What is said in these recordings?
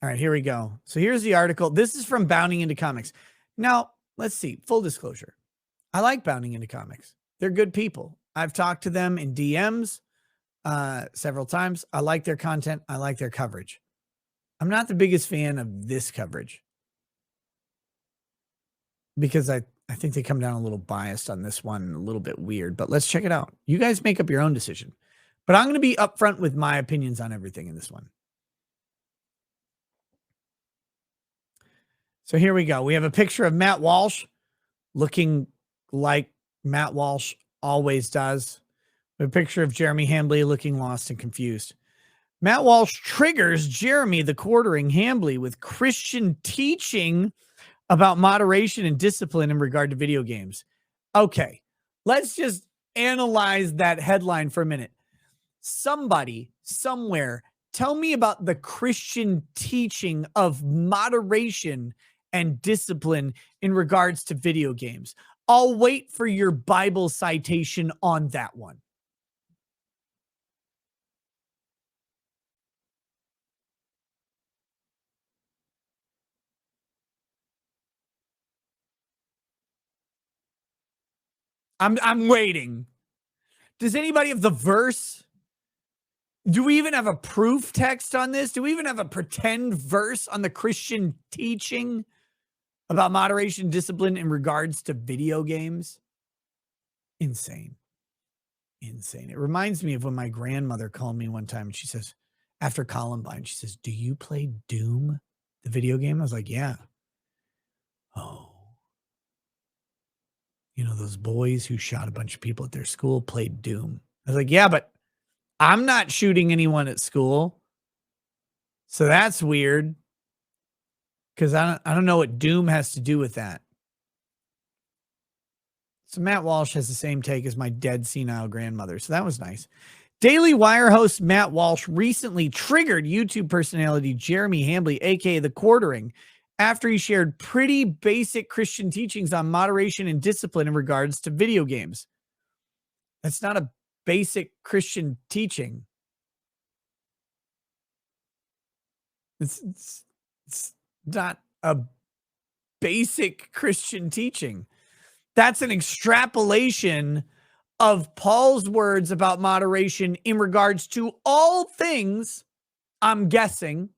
All right, here we go. So here's the article. This is from Bounding Into Comics. Now, let's see. Full disclosure. I like Bounding Into Comics. They're good people. I've talked to them in DMs several times. I like their content. I like their coverage. I'm not the biggest fan of this coverage because I think they come down a little biased on this one, a little bit weird, but let's check it out. You guys make up your own decision. But I'm going to be upfront with my opinions on everything in this one. So here we go. We have a picture of Matt Walsh looking like Matt Walsh always does. A picture of Jeremy Hambley looking lost and confused. Matt Walsh triggers Jeremy the Quartering Hambley with Christian teaching about moderation and discipline in regard to video games. Okay, let's just analyze that headline for a minute. Somebody, somewhere, tell me about the Christian teaching of moderation and discipline in regards to video games. I'll wait for your Bible citation on that one. I'm waiting. Does anybody have the verse? Do we even have a proof text on this? Do we even have a pretend verse on the Christian teaching about moderation and discipline in regards to video games? Insane. Insane. It reminds me of when my grandmother called me one time and she says, after Columbine, she says, "Do you play Doom, the video game?" I was like, "Yeah." "Oh. You know, those boys who shot a bunch of people at their school played Doom." I was like, "Yeah, but I'm not shooting anyone at school. So that's weird. Because I don't know what Doom has to do with that." So Matt Walsh has the same take as my dead senile grandmother. So that was nice. Daily Wire host Matt Walsh recently triggered YouTube personality Jeremy Hambley, aka The Quartering, after he shared pretty basic Christian teachings on moderation and discipline in regards to video games. That's not a basic Christian teaching. It's not a basic Christian teaching. That's an extrapolation of Paul's words about moderation in regards to all things, I'm guessing,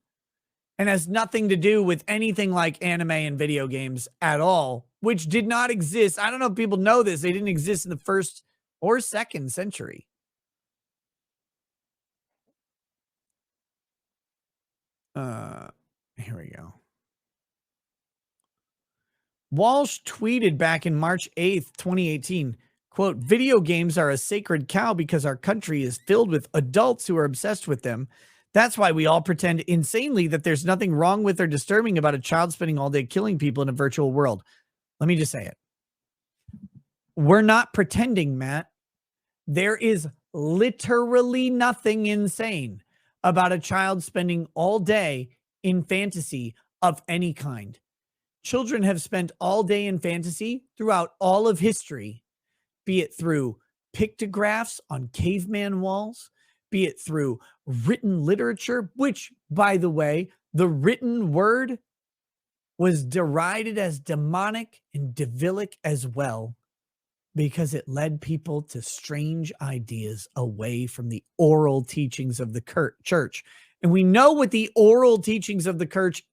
and has nothing to do with anything like anime and video games at all, which did not exist. I don't know if people know this. They didn't exist in the first or second century. Here we go. Walsh tweeted back in March 8th, 2018, quote, "Video games are a sacred cow because our country is filled with adults who are obsessed with them. That's why we all pretend insanely that there's nothing wrong with or disturbing about a child spending all day killing people in a virtual world." Let me just say it. We're not pretending, Matt. There is literally nothing insane about a child spending all day in fantasy of any kind. Children have spent all day in fantasy throughout all of history, be it through pictographs on caveman walls, be it through written literature, which, by the way, the written word was derided as demonic and devilic as well, because it led people to strange ideas away from the oral teachings of the church. And we know what the oral teachings of the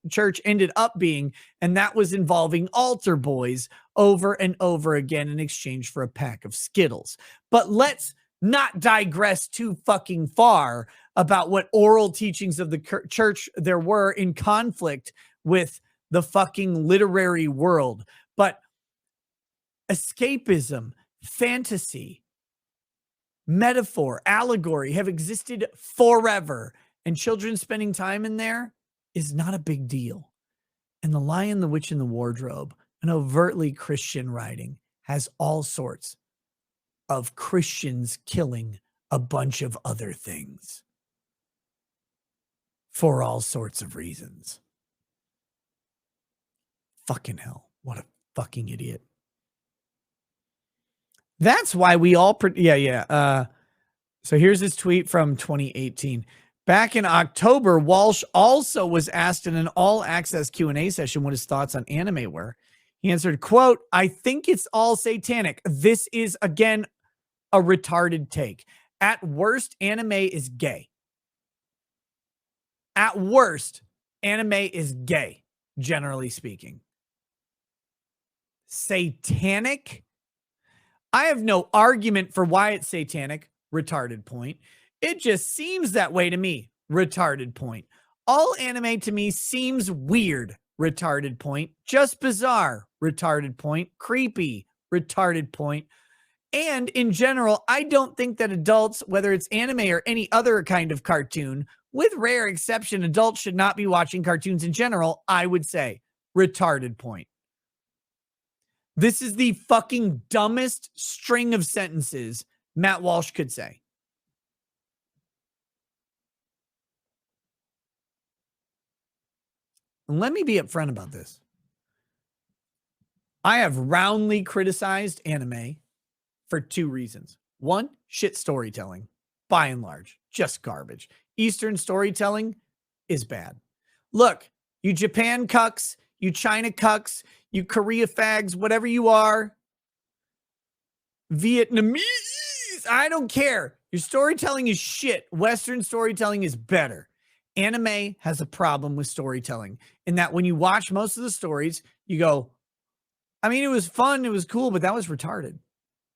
church ended up being, and that was involving altar boys over and over again in exchange for a pack of Skittles. But let's not digress too fucking far about what oral teachings of the church there were in conflict with the fucking literary world. But escapism, fantasy, metaphor, allegory have existed forever. And children spending time in there is not a big deal. And The Lion, the Witch, and the Wardrobe, an overtly Christian writing, has all sorts of Christians killing a bunch of other things for all sorts of reasons. Fucking hell. What a fucking idiot. That's why we all... So here's this tweet from 2018. Back in October, Walsh also was asked in an all-access Q&A session what his thoughts on anime were. He answered, quote, "I think it's all satanic. This is, again, a retarded take. At worst, anime is gay. At worst, anime is gay, generally speaking. Satanic? I have no argument for why it's satanic, retarded point. It just seems that way to me, retarded point. All anime to me seems weird, retarded point. Just bizarre, retarded point. Creepy, retarded point. And in general, I don't think that adults, whether it's anime or any other kind of cartoon, with rare exception, adults should not be watching cartoons in general, I would say. Retarded point. This is the fucking dumbest string of sentences Matt Walsh could say. And let me be upfront about this. I have roundly criticized anime for two reasons. One, shit storytelling, by and large, just garbage. Eastern storytelling is bad. Look, you Japan cucks, you China cucks, you Korea fags, whatever you are, Vietnamese, I don't care. Your storytelling is shit. Western storytelling is better. Anime has a problem with storytelling in that when you watch most of the stories, you go, I mean, it was fun, it was cool, but that was retarded.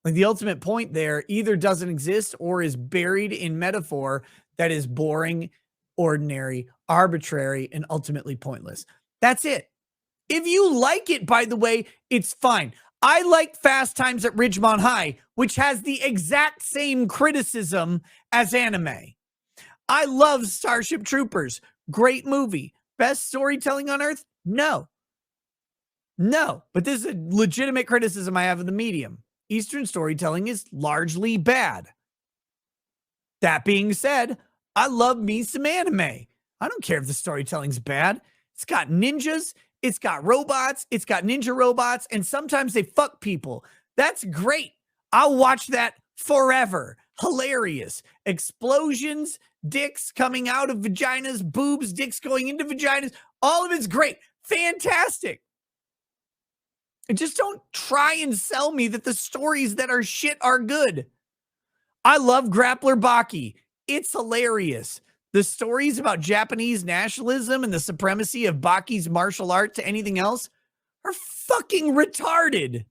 Like the ultimate point there either doesn't exist or is buried in metaphor that is boring, ordinary, arbitrary, and ultimately pointless. That's it. If you like it, by the way, it's fine. I like Fast Times at Ridgemont High, which has the exact same criticism as anime. I love Starship Troopers. Great movie. Best storytelling on earth? No. No. But this is a legitimate criticism I have of the medium. Eastern storytelling is largely bad. That being said, I love me some anime. I don't care if the storytelling's bad. It's got ninjas, it's got robots, it's got ninja robots, and sometimes they fuck people. That's great. I'll watch that forever. Hilarious. Explosions, dicks coming out of vaginas, boobs, dicks going into vaginas. All of it's great. Fantastic. And just don't try and sell me that the stories that are shit are good. I love Grappler Baki. It's hilarious. The stories about Japanese nationalism and the supremacy of Baki's martial art to anything else are fucking retarded.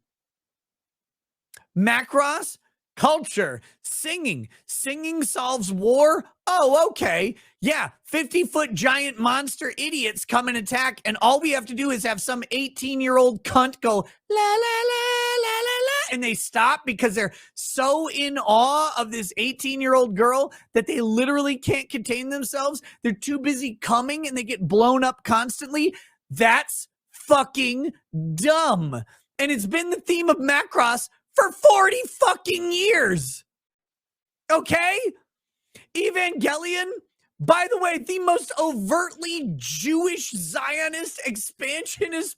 Macross, culture, singing. Singing solves war. Oh, okay. Yeah, 50-foot giant monster idiots come and attack, and all we have to do is have some 18-year-old cunt go, la, la, la, la, la, la, and they stop because they're so in awe of this 18-year-old girl that they literally can't contain themselves. They're too busy coming, and they get blown up constantly. That's fucking dumb. And it's been the theme of Macross for 40 fucking years. Okay? Evangelion, by the way, the most overtly Jewish Zionist expansionist,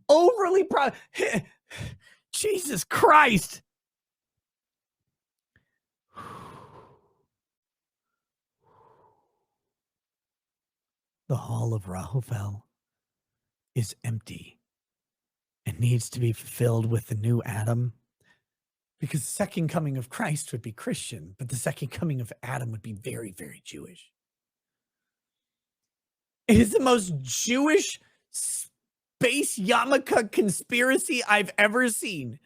overly proud. Jesus Christ. The Hall of Rahuvel is empty and needs to be filled with the new Adam. Because the second coming of Christ would be Christian, but the second coming of Adam would be very, very Jewish. It is the most Jewish space yarmulke conspiracy I've ever seen.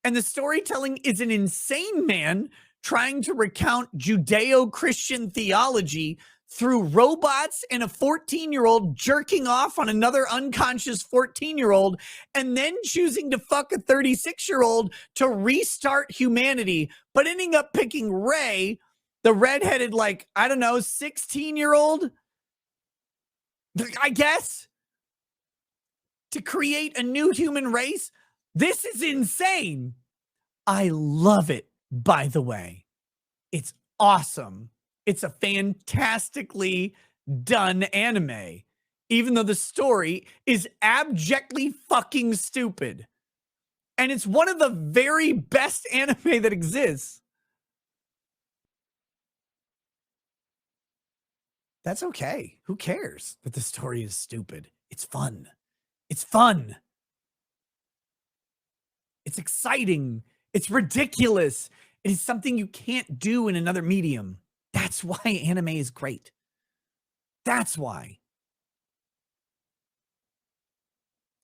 And the storytelling is an insane man trying to recount Judeo-Christian theology through robots and a 14-year-old jerking off on another unconscious 14-year-old and then choosing to fuck a 36-year-old to restart humanity, but ending up picking Ray, the redheaded, like, I don't know, 16-year-old, I guess, to create a new human race. This is insane. I love it, by the way. It's awesome. It's a fantastically done anime, even though the story is abjectly fucking stupid. And it's one of the very best anime that exists. That's okay. Who cares that the story is stupid? It's fun. It's fun. It's exciting. It's ridiculous. It is something you can't do in another medium. That's why anime is great. That's why.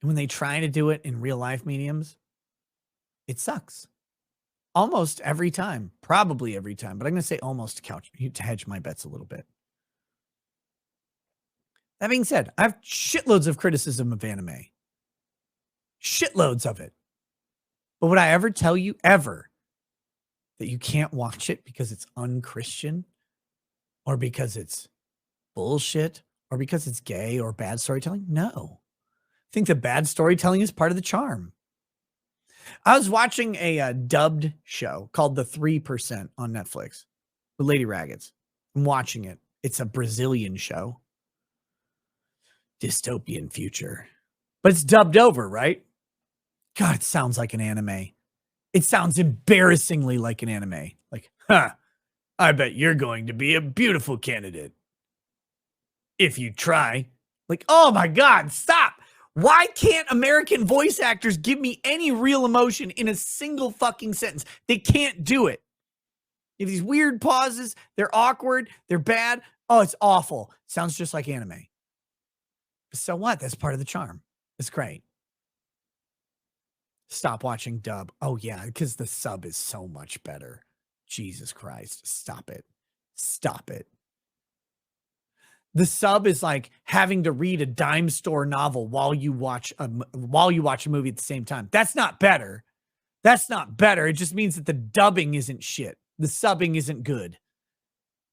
And when they try to do it in real life mediums, it sucks. Almost every time. Probably every time. But I'm going to say almost to hedge my bets a little bit. That being said, I have shitloads of criticism of anime. Shitloads of it. But would I ever tell you, ever, that you can't watch it because it's unchristian? Or because it's bullshit? Or because it's gay or bad storytelling? No. I think the bad storytelling is part of the charm. I was watching a dubbed show called The 3% on Netflix with Lady Raggeds. I'm watching it. It's a Brazilian show. Dystopian future. But it's dubbed over, right? God, it sounds like an anime. It sounds embarrassingly like an anime. Like, I bet you're going to be a beautiful candidate. If you try. Like, oh my God, stop. Why can't American voice actors give me any real emotion in a single fucking sentence? They can't do it. You have these weird pauses. They're awkward. They're bad. Oh, it's awful. Sounds just like anime. So what? That's part of the charm. It's great. Stop watching dub. Oh, yeah, because the sub is so much better. Jesus Christ. Stop it. Stop it. The sub is like having to read a dime store novel while you watch a movie at the same time. That's not better. That's not better. It just means that the dubbing isn't shit. The subbing isn't good.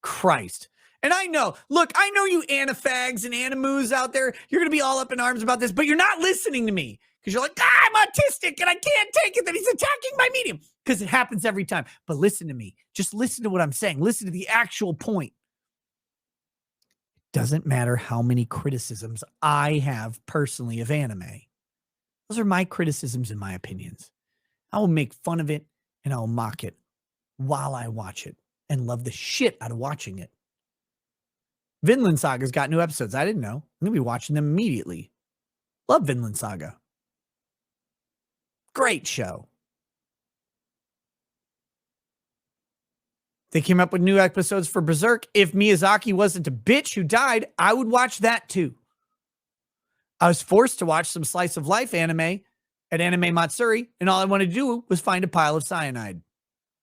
Christ. And I know, look, I know you anafags and animus out there. You're going to be all up in arms about this, but you're not listening to me because you're like, I'm autistic and I can't take it that he's attacking my medium, because it happens every time. But listen to me. Just listen to what I'm saying. Listen to the actual point. Doesn't matter how many criticisms I have personally of anime. Those are my criticisms and my opinions. I will make fun of it and I'll mock it while I watch it and love the shit out of watching it. Vinland Saga's got new episodes. I didn't know. I'm going to be watching them immediately. Love Vinland Saga. Great show. They came up with new episodes for Berserk. If Miyazaki wasn't a bitch who died, I would watch that too. I was forced to watch some slice of life anime at Anime Matsuri, and all I wanted to do was find a pile of cyanide.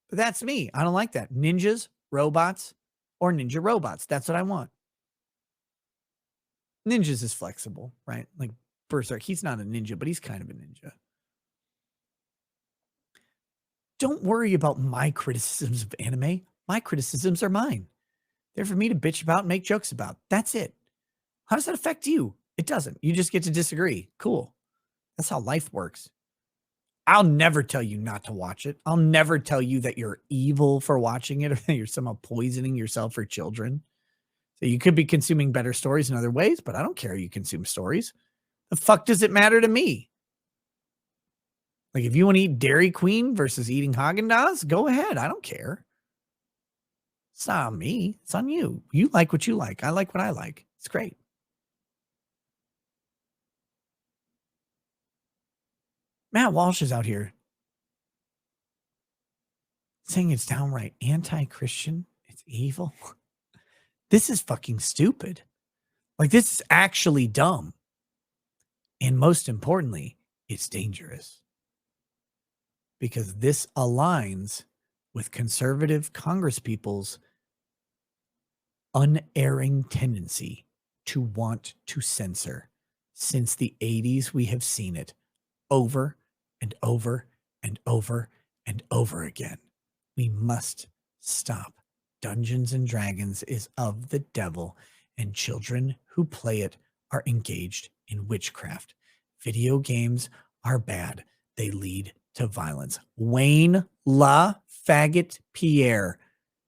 But that's me. I don't like that. Ninjas, robots, or ninja robots. That's what I want. Ninjas is flexible, right? Like Berserk, he's not a ninja, but he's kind of a ninja. Don't worry about my criticisms of anime. My criticisms are mine. They're for me to bitch about and make jokes about. That's it. How does that affect you? It doesn't. You just get to disagree. Cool. That's how life works. I'll never tell you not to watch it. I'll never tell you that you're evil for watching it or that you're somehow poisoning yourself or children. So you could be consuming better stories in other ways, but I don't care you consume stories. The fuck does it matter to me? Like if you want to eat Dairy Queen versus eating Haagen-Dazs, go ahead. I don't care. It's not on me. It's on you. You like what you like. I like what I like. It's great. Matt Walsh is out here saying it's downright anti-Christian. It's evil. This is fucking stupid. Like, this is actually dumb. And most importantly, it's dangerous. Because this aligns with conservative congresspeople's unerring tendency to want to censor. Since the 80s, we have seen it over and over and over and over again. We must stop. Dungeons and Dragons is of the devil, and children who play it are engaged in witchcraft. Video games are bad. They lead to violence. Wayne La Faggot Pierre,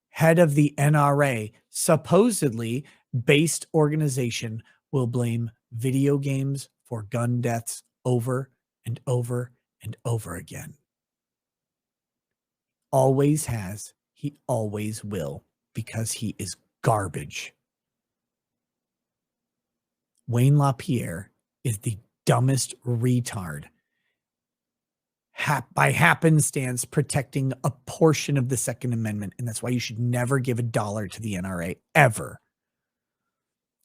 head of the NRA, supposedly based organization, will blame video games for gun deaths over and over and over again. Always has. He always will, because he is garbage. Wayne LaPierre is the dumbest retard by happenstance protecting a portion of the Second Amendment. And that's why you should never give $1 to the NRA, ever.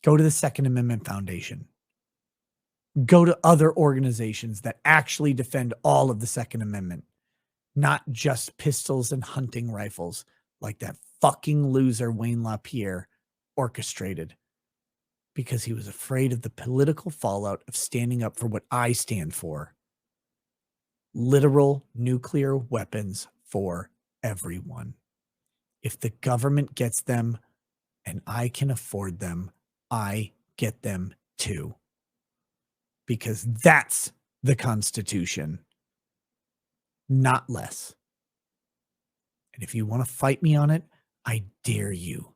Go to the Second Amendment Foundation. Go to other organizations that actually defend all of the Second Amendment, not just pistols and hunting rifles like that fucking loser Wayne LaPierre orchestrated, because he was afraid of the political fallout of standing up for what I stand for. Literal nuclear weapons for everyone. If the government gets them and I can afford them, I get them too. Because that's the Constitution, not less. And if you want to fight me on it, I dare you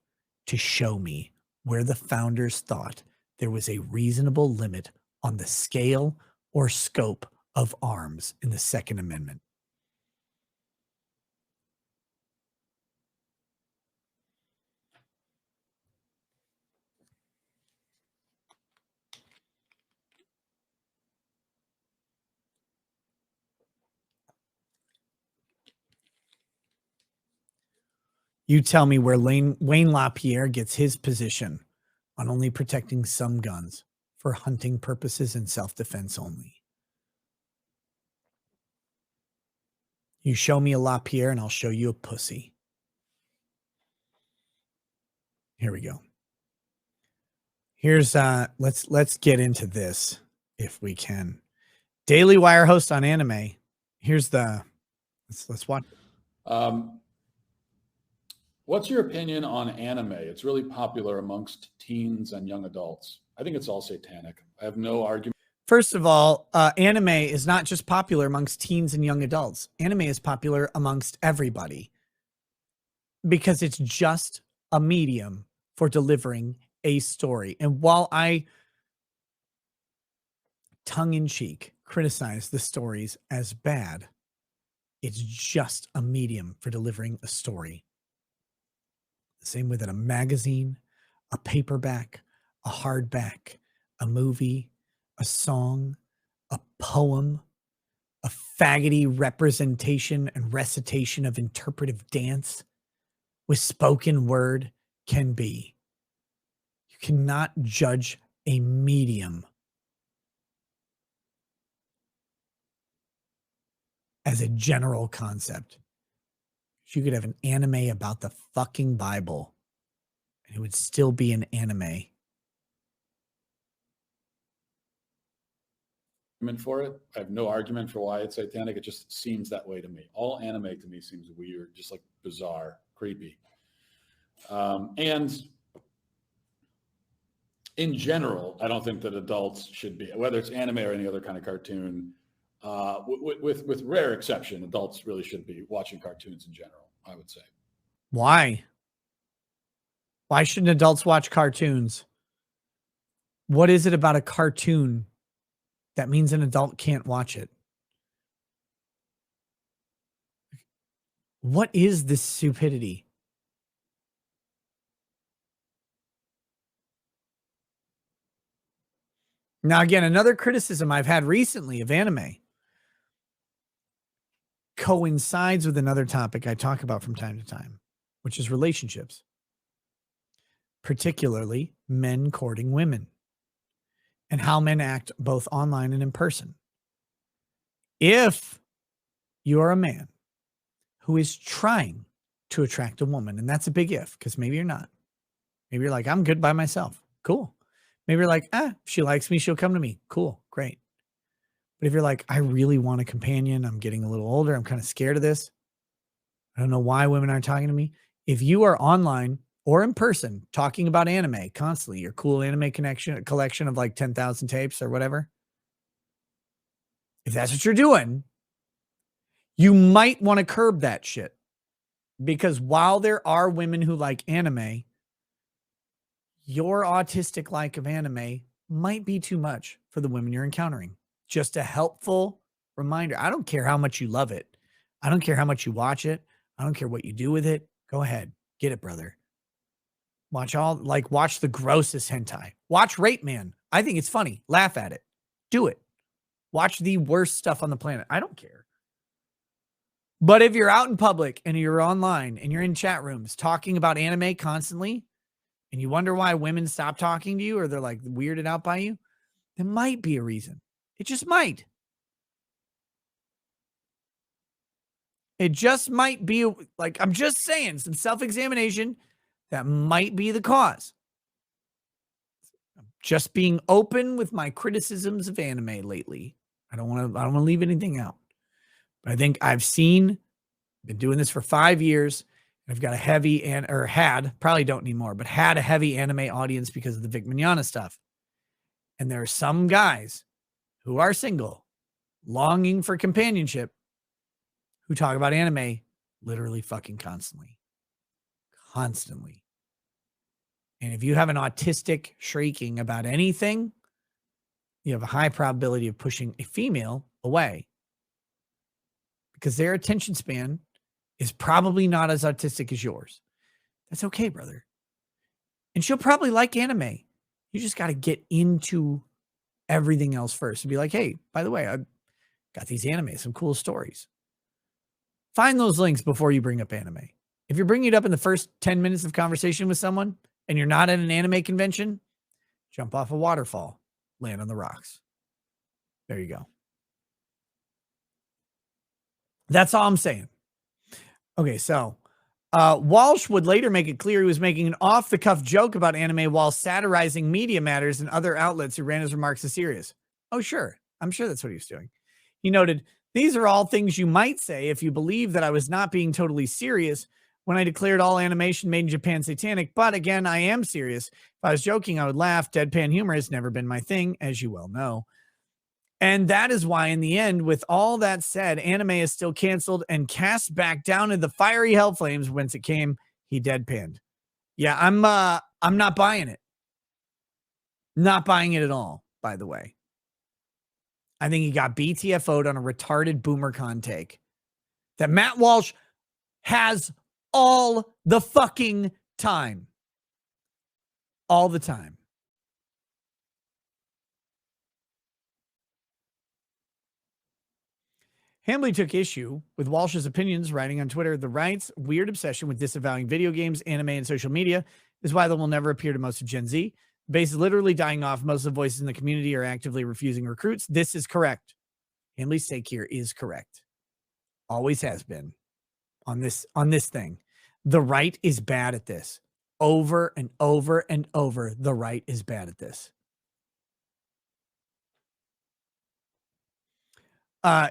to show me where the founders thought there was a reasonable limit on the scale or scope of arms in the Second Amendment. You tell me where Wayne LaPierre gets his position on only protecting some guns for hunting purposes and self-defense only. You show me a LaPierre and I'll show you a pussy. Here we go. Here's let's get into this if we can. Daily Wire host on anime. Here's the let's watch. What's your opinion on anime? It's really popular amongst teens and young adults. I think it's all satanic. I have no argument. First of all, anime is not just popular amongst teens and young adults. Anime is popular amongst everybody because it's just a medium for delivering a story. And while I tongue-in-cheek criticize the stories as bad, it's just a medium for delivering a story. The same way that a magazine, a paperback, a hardback, a movie, a song, a poem, a faggoty representation and recitation of interpretive dance with spoken word can be. You cannot judge a medium as a general concept. You could have an anime about the fucking Bible and it would still be an anime. For it. I have no argument for why it's satanic. It just seems that way to me. All anime to me seems weird, just like bizarre, creepy. And in general, I don't think that adults should be, whether it's anime or any other kind of cartoon, with rare exception, adults really should be watching cartoons in general, I would say. Why? Why shouldn't adults watch cartoons? What is it about a cartoon that means an adult can't watch it? What is this stupidity? Now, again, another criticism I've had recently of anime coincides with another topic I talk about from time to time, which is relationships, particularly men courting women and how men act both online and in person. If you're a man who is trying to attract a woman, and that's a big if, because maybe you're not. Maybe you're like, I'm good by myself. Cool. Maybe you're like, if she likes me, she'll come to me. Cool. Great. But if you're like, I really want a companion, I'm getting a little older, I'm kind of scared of this, I don't know why women aren't talking to me. If you are online or in person talking about anime constantly, your cool anime collection of like 10,000 tapes or whatever, if that's what you're doing, you might want to curb that shit. Because while there are women who like anime, your autistic like of anime might be too much for the women you're encountering. Just a helpful reminder. I don't care how much you love it. I don't care how much you watch it. I don't care what you do with it. Go ahead. Get it, brother. Watch the grossest hentai. Watch Rape Man. I think it's funny. Laugh at it. Do it. Watch the worst stuff on the planet. I don't care. But if you're out in public and you're online and you're in chat rooms talking about anime constantly, and you wonder why women stop talking to you or they're like weirded out by you, there might be a reason. It just might. It just might be, like, I'm just saying, some self-examination that might be the cause. I'm just being open with my criticisms of anime lately. I don't want to leave anything out. But I think I've been doing this for 5 years. I've got a heavy probably don't anymore, but had a heavy anime audience because of the Vic Mignogna stuff. And there are some guys who are single, longing for companionship, who talk about anime literally fucking constantly. Constantly. And if you have an autistic shrieking about anything, you have a high probability of pushing a female away because their attention span is probably not as autistic as yours. That's okay, brother. And she'll probably like anime. You just got to get into everything else first and be like, hey, by the way, I've got these anime, some cool stories. Find those links before you bring up anime. If you're bringing it up in the first 10 minutes of conversation with someone and you're not at an anime convention, jump off a waterfall, land on the rocks. There you go. That's all I'm saying. Okay, so Walsh would later make it clear he was making an off-the-cuff joke about anime while satirizing Media Matters and other outlets who ran his remarks as serious. Oh, sure. I'm sure that's what he was doing. He noted, these are all things you might say if you believe that I was not being totally serious when I declared all animation made in Japan satanic. But again, I am serious. If I was joking, I would laugh. Deadpan humor has never been my thing, as you well know. And that is why, in the end, with all that said, anime is still canceled and cast back down in the fiery hell flames whence it came. He deadpanned. Yeah, I'm not buying it. Not buying it at all, by the way. I think he got BTFO'd on a retarded BoomerCon take that Matt Walsh has all the fucking time. All the time. Hambly took issue with Walsh's opinions, writing on Twitter, the right's weird obsession with disavowing video games, anime, and social media is why they will never appear to most of Gen Z. The base is literally dying off. Most of the voices in the community are actively refusing recruits. This is correct. Hambly's take here is correct. Always has been on this thing. The right is bad at this. Over and over and over, the right is bad at this.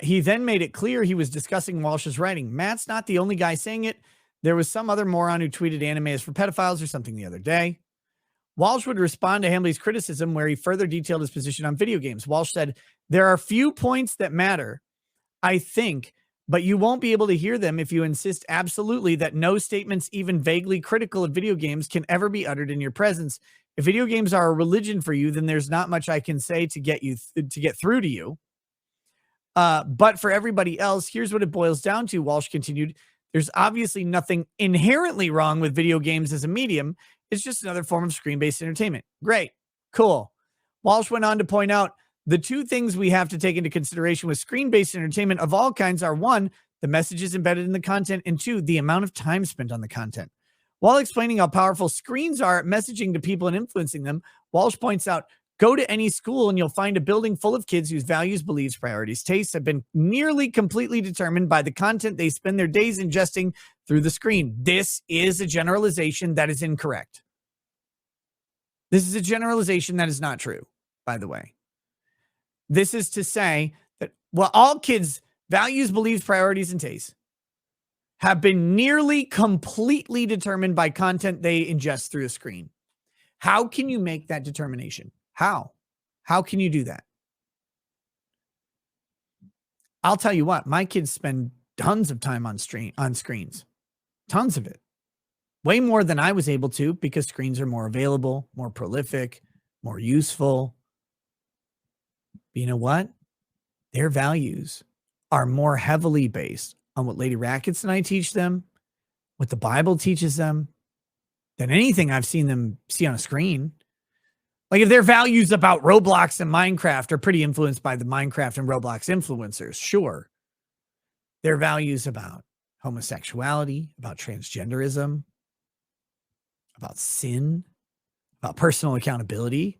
He then made it clear he was discussing Walsh's writing. Matt's not the only guy saying it. There was some other moron who tweeted anime is for pedophiles or something the other day. Walsh would respond to Hambly's criticism where he further detailed his position on video games. Walsh said, there are few points that matter, I think, but you won't be able to hear them if you insist absolutely that no statements even vaguely critical of video games can ever be uttered in your presence. If video games are a religion for you, then there's not much I can say to get through to you. But for everybody else, here's what it boils down to, Walsh continued. There's obviously nothing inherently wrong with video games as a medium. It's just another form of screen-based entertainment. Great. Cool. Walsh went on to point out the two things we have to take into consideration with screen-based entertainment of all kinds are, one, the messages embedded in the content, and two, the amount of time spent on the content. While explaining how powerful screens are at messaging to people and influencing them, Walsh points out, go to any school and you'll find a building full of kids whose values, beliefs, priorities, tastes have been nearly completely determined by the content they spend their days ingesting through the screen. This is a generalization that is incorrect. This is a generalization that is not true, by the way. This is to say that, well, all kids' values, beliefs, priorities, and tastes have been nearly completely determined by content they ingest through a screen. How can you make that determination? How can you do that? I'll tell you what, my kids spend tons of time on screens. Tons of it. Way more than I was able to because screens are more available, more prolific, more useful. But you know what? Their values are more heavily based on what Lady Rackets and I teach them, what the Bible teaches them, than anything I've seen them see on a screen. Like if their values about Roblox and Minecraft are pretty influenced by the Minecraft and Roblox influencers, sure. Their values about homosexuality, about transgenderism, about sin, about personal accountability,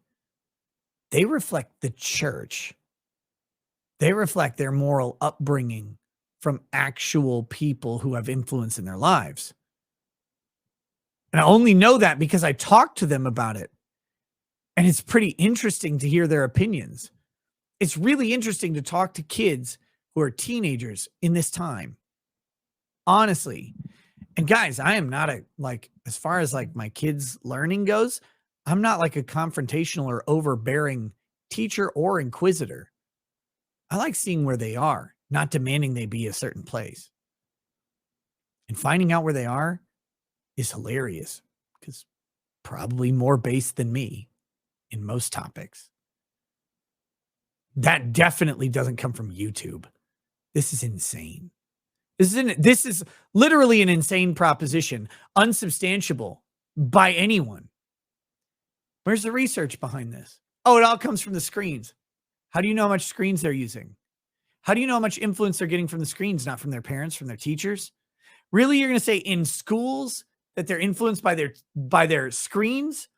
they reflect the church. They reflect their moral upbringing from actual people who have influence in their lives. And I only know that because I talked to them about it. And it's pretty interesting to hear their opinions. It's really interesting to talk to kids who are teenagers in this time. Honestly. And guys, I am not as far as like my kids' learning goes, I'm not like a confrontational or overbearing teacher or inquisitor. I like seeing where they are, not demanding they be a certain place. And finding out where they are is hilarious because probably more based than me in most topics. That definitely doesn't come from YouTube. This is insane. This is literally an insane proposition, unsubstantiable by anyone. Where's the research behind this? Oh, it all comes from the screens. How do you know how much screens they're using? How do you know how much influence they're getting from the screens, not from their parents, from their teachers? Really, you're going to say in schools that they're influenced by their screens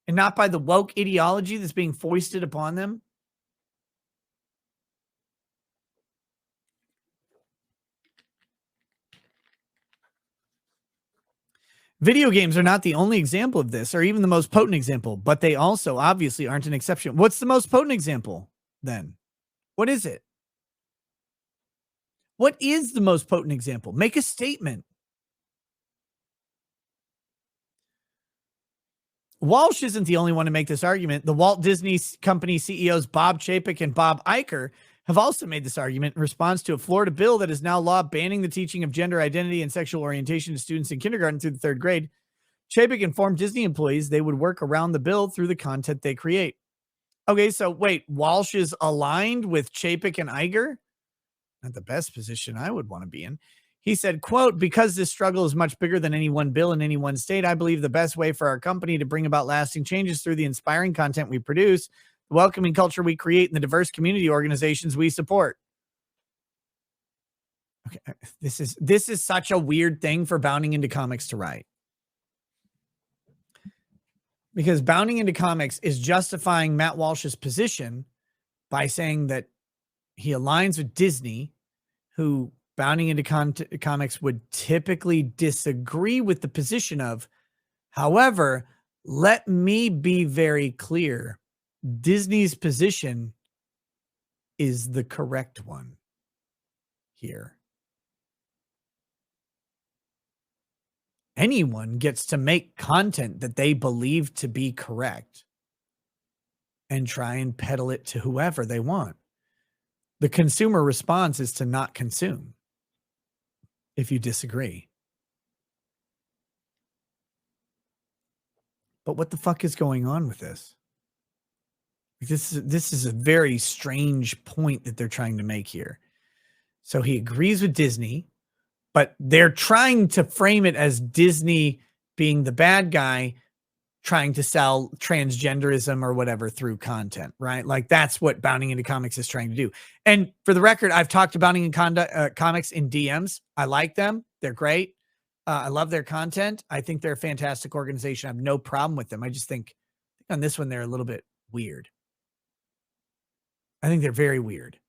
and not by the woke ideology that's being foisted upon them? Video games are not the only example of this, or even the most potent example, but they also obviously aren't an exception. What's the most potent example then? What is it? What is the most potent example? Make a statement. Walsh isn't the only one to make this argument. The Walt Disney Company CEOs Bob Chapek and Bob Iger have also made this argument in response to a Florida bill that is now law banning the teaching of gender identity and sexual orientation to students in kindergarten through the third grade. Chapek informed Disney employees they would work around the bill through the content they create. Okay, so wait, Walsh is aligned with Chapek and Iger? Not the best position I would want to be in. He said, quote, because this struggle is much bigger than any one bill in any one state, I believe the best way for our company to bring about lasting changes through the inspiring content we produce, the welcoming culture we create, and the diverse community organizations we support. Okay, this is such a weird thing for Bounding Into Comics to write. Because Bounding Into Comics is justifying Matt Walsh's position by saying that he aligns with Disney, who Bounding Into Comics would typically disagree with the position of. However, let me be very clear. Disney's position is the correct one here. Anyone gets to make content that they believe to be correct and try and peddle it to whoever they want. The consumer response is to not consume if you disagree. But what the fuck is going on with this? This is a very strange point that they're trying to make here. So he agrees with Disney, but they're trying to frame it as Disney being the bad guy trying to sell transgenderism or whatever through content, right? Like that's what Bounding Into Comics is trying to do. And for the record, I've talked to Bounding Into Comics in DMs. I like them. They're great. I love their content. I think they're a fantastic organization. I have no problem with them. I just think on this one, they're a little bit weird. I think they're very weird.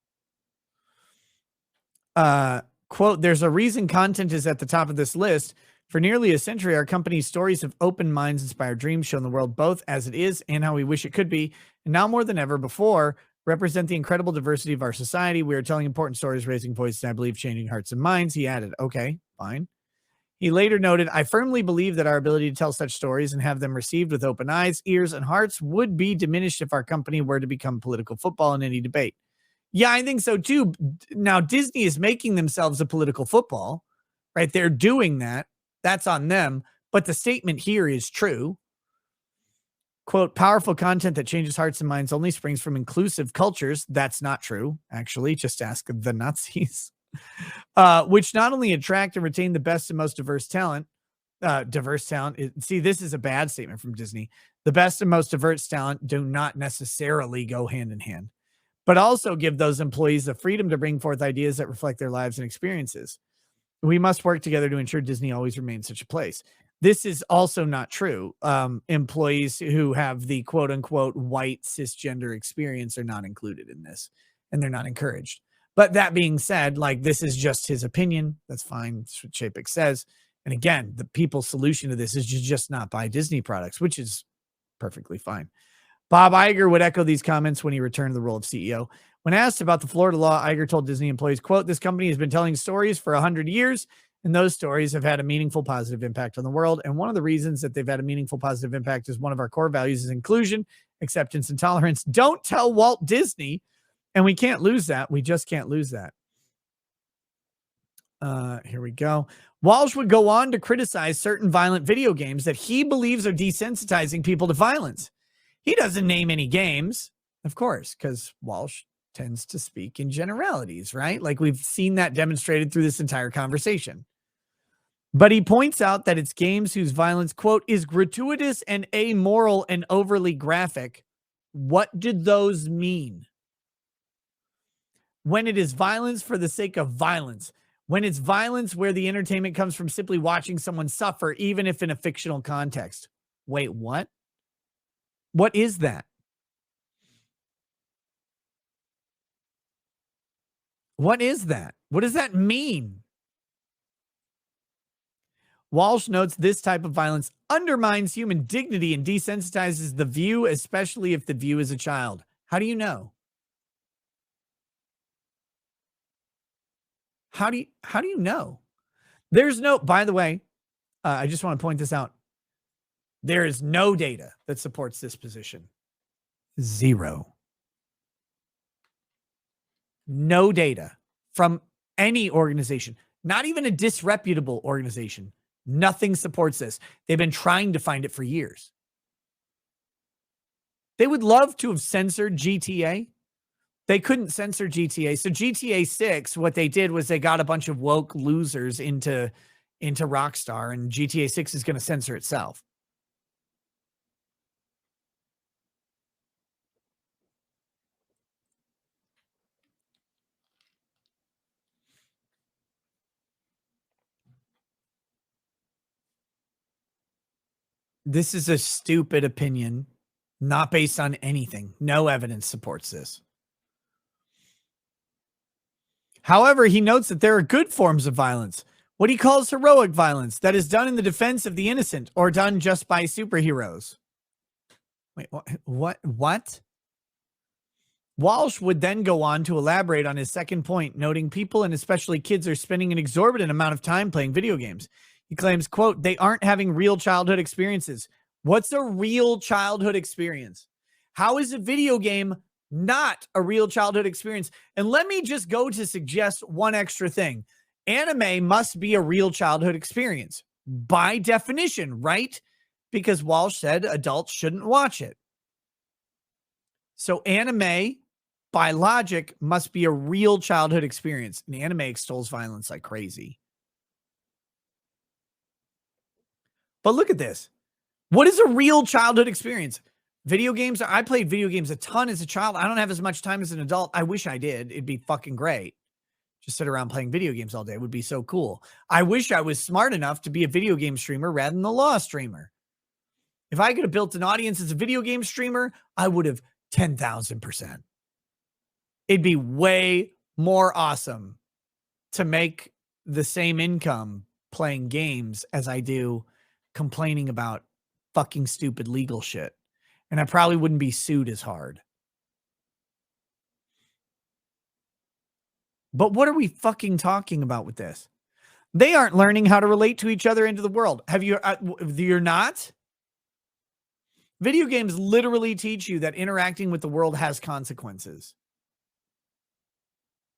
Quote, there's a reason content is at the top of this list. For nearly a century, our company's stories of open minds, inspired dreams, shown the world both as it is and how we wish it could be. And now more than ever before, represent the incredible diversity of our society. We are telling important stories, raising voices, and I believe changing hearts and minds. He added, okay, fine. He later noted, I firmly believe that our ability to tell such stories and have them received with open eyes, ears, and hearts would be diminished if our company were to become political football in any debate. Yeah, I think so too. Now, Disney is making themselves a political football, right? They're doing that. That's on them. But the statement here is true. Quote, powerful content that changes hearts and minds only springs from inclusive cultures. That's not true, actually. Just ask the Nazis. Which not only attract and retain the best and most diverse talent, Diverse talent. See, this is a bad statement from Disney. The best and most diverse talent do not necessarily go hand in hand, but also give those employees the freedom to bring forth ideas that reflect their lives and experiences. We must work together to ensure Disney always remains such a place. This is also not true. Employees who have the quote unquote white cisgender experience are not included in this, and they're not encouraged. But that being said, like, this is just his opinion. That's fine. That's what Chapek says. And again, the people's solution to this is just not buy Disney products, which is perfectly fine. Bob Iger would echo these comments when he returned to the role of CEO. When asked about the Florida law, Iger told Disney employees, quote, "This company has been telling stories for 100 years, and those stories have had a meaningful positive impact on the world. And one of the reasons that they've had a meaningful positive impact is one of our core values is inclusion, acceptance, and tolerance. Don't tell Walt Disney." And we can't lose that. We just can't lose that. Here we go. Walsh would go on to criticize certain violent video games that he believes are desensitizing people to violence. He doesn't name any games, of course, because Walsh tends to speak in generalities, right? Like, we've seen that demonstrated through this entire conversation. But he points out that it's games whose violence, quote, is gratuitous and amoral and overly graphic. What did those mean? When it is violence for the sake of violence, when it's violence where the entertainment comes from simply watching someone suffer, even if in a fictional context. Wait, what? What is that? What is that? What does that mean? Walsh notes this type of violence undermines human dignity and desensitizes the view, especially if the view is a child. How do you know? How do you know? There's no, by the way, I just want to point this out. There is no data that supports this position. Zero. No data from any organization, not even a disreputable organization. Nothing supports this. They've been trying to find it for years. They would love to have censored GTA. They couldn't censor GTA. So GTA 6, what they did was they got a bunch of woke losers into Rockstar, and GTA 6 is going to censor itself. This is a stupid opinion, not based on anything. No evidence supports this. However, he notes that there are good forms of violence, what he calls heroic violence, that is done in the defense of the innocent or done just by superheroes. Wait, what? Walsh would then go on to elaborate on his second point, noting people and especially kids are spending an exorbitant amount of time playing video games. He claims, quote, "They aren't having real childhood experiences." What's a real childhood experience? How is a video game not a real childhood experience? And let me just go to suggest one extra thing. Anime must be a real childhood experience by definition, right? Because Walsh said adults shouldn't watch it. So anime, by logic, must be a real childhood experience. And anime extols violence like crazy. But look at this. What is a real childhood experience? Video games. I played video games a ton as a child. I don't have as much time as an adult. I wish I did. It'd be fucking great. Just sit around playing video games all day. It would be so cool. I wish I was smart enough to be a video game streamer rather than the law streamer. If I could have built an audience as a video game streamer, I would have 10,000%. It'd be way more awesome to make the same income playing games as I do complaining about fucking stupid legal shit. And I probably wouldn't be sued as hard. But what are we fucking talking about with this? They aren't learning how to relate to each other into the world. Have you? You're not? Video games literally teach you that interacting with the world has consequences.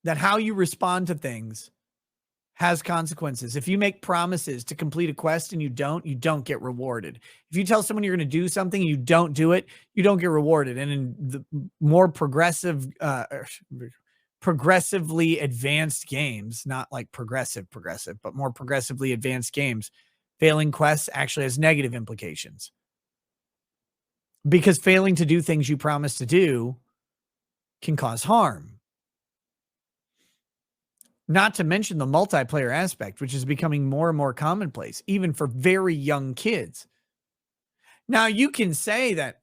That how you respond to things has consequences. If you make promises to complete a quest and you don't get rewarded. If you tell someone you're going to do something and you don't do it, you don't get rewarded. And in the more progressively advanced games, not like progressive, but more progressively advanced games, Failing quests actually has negative implications. Because failing to do things you promise to do can cause harm. Not to mention the multiplayer aspect, which is becoming more and more commonplace, even for very young kids. Now, you can say that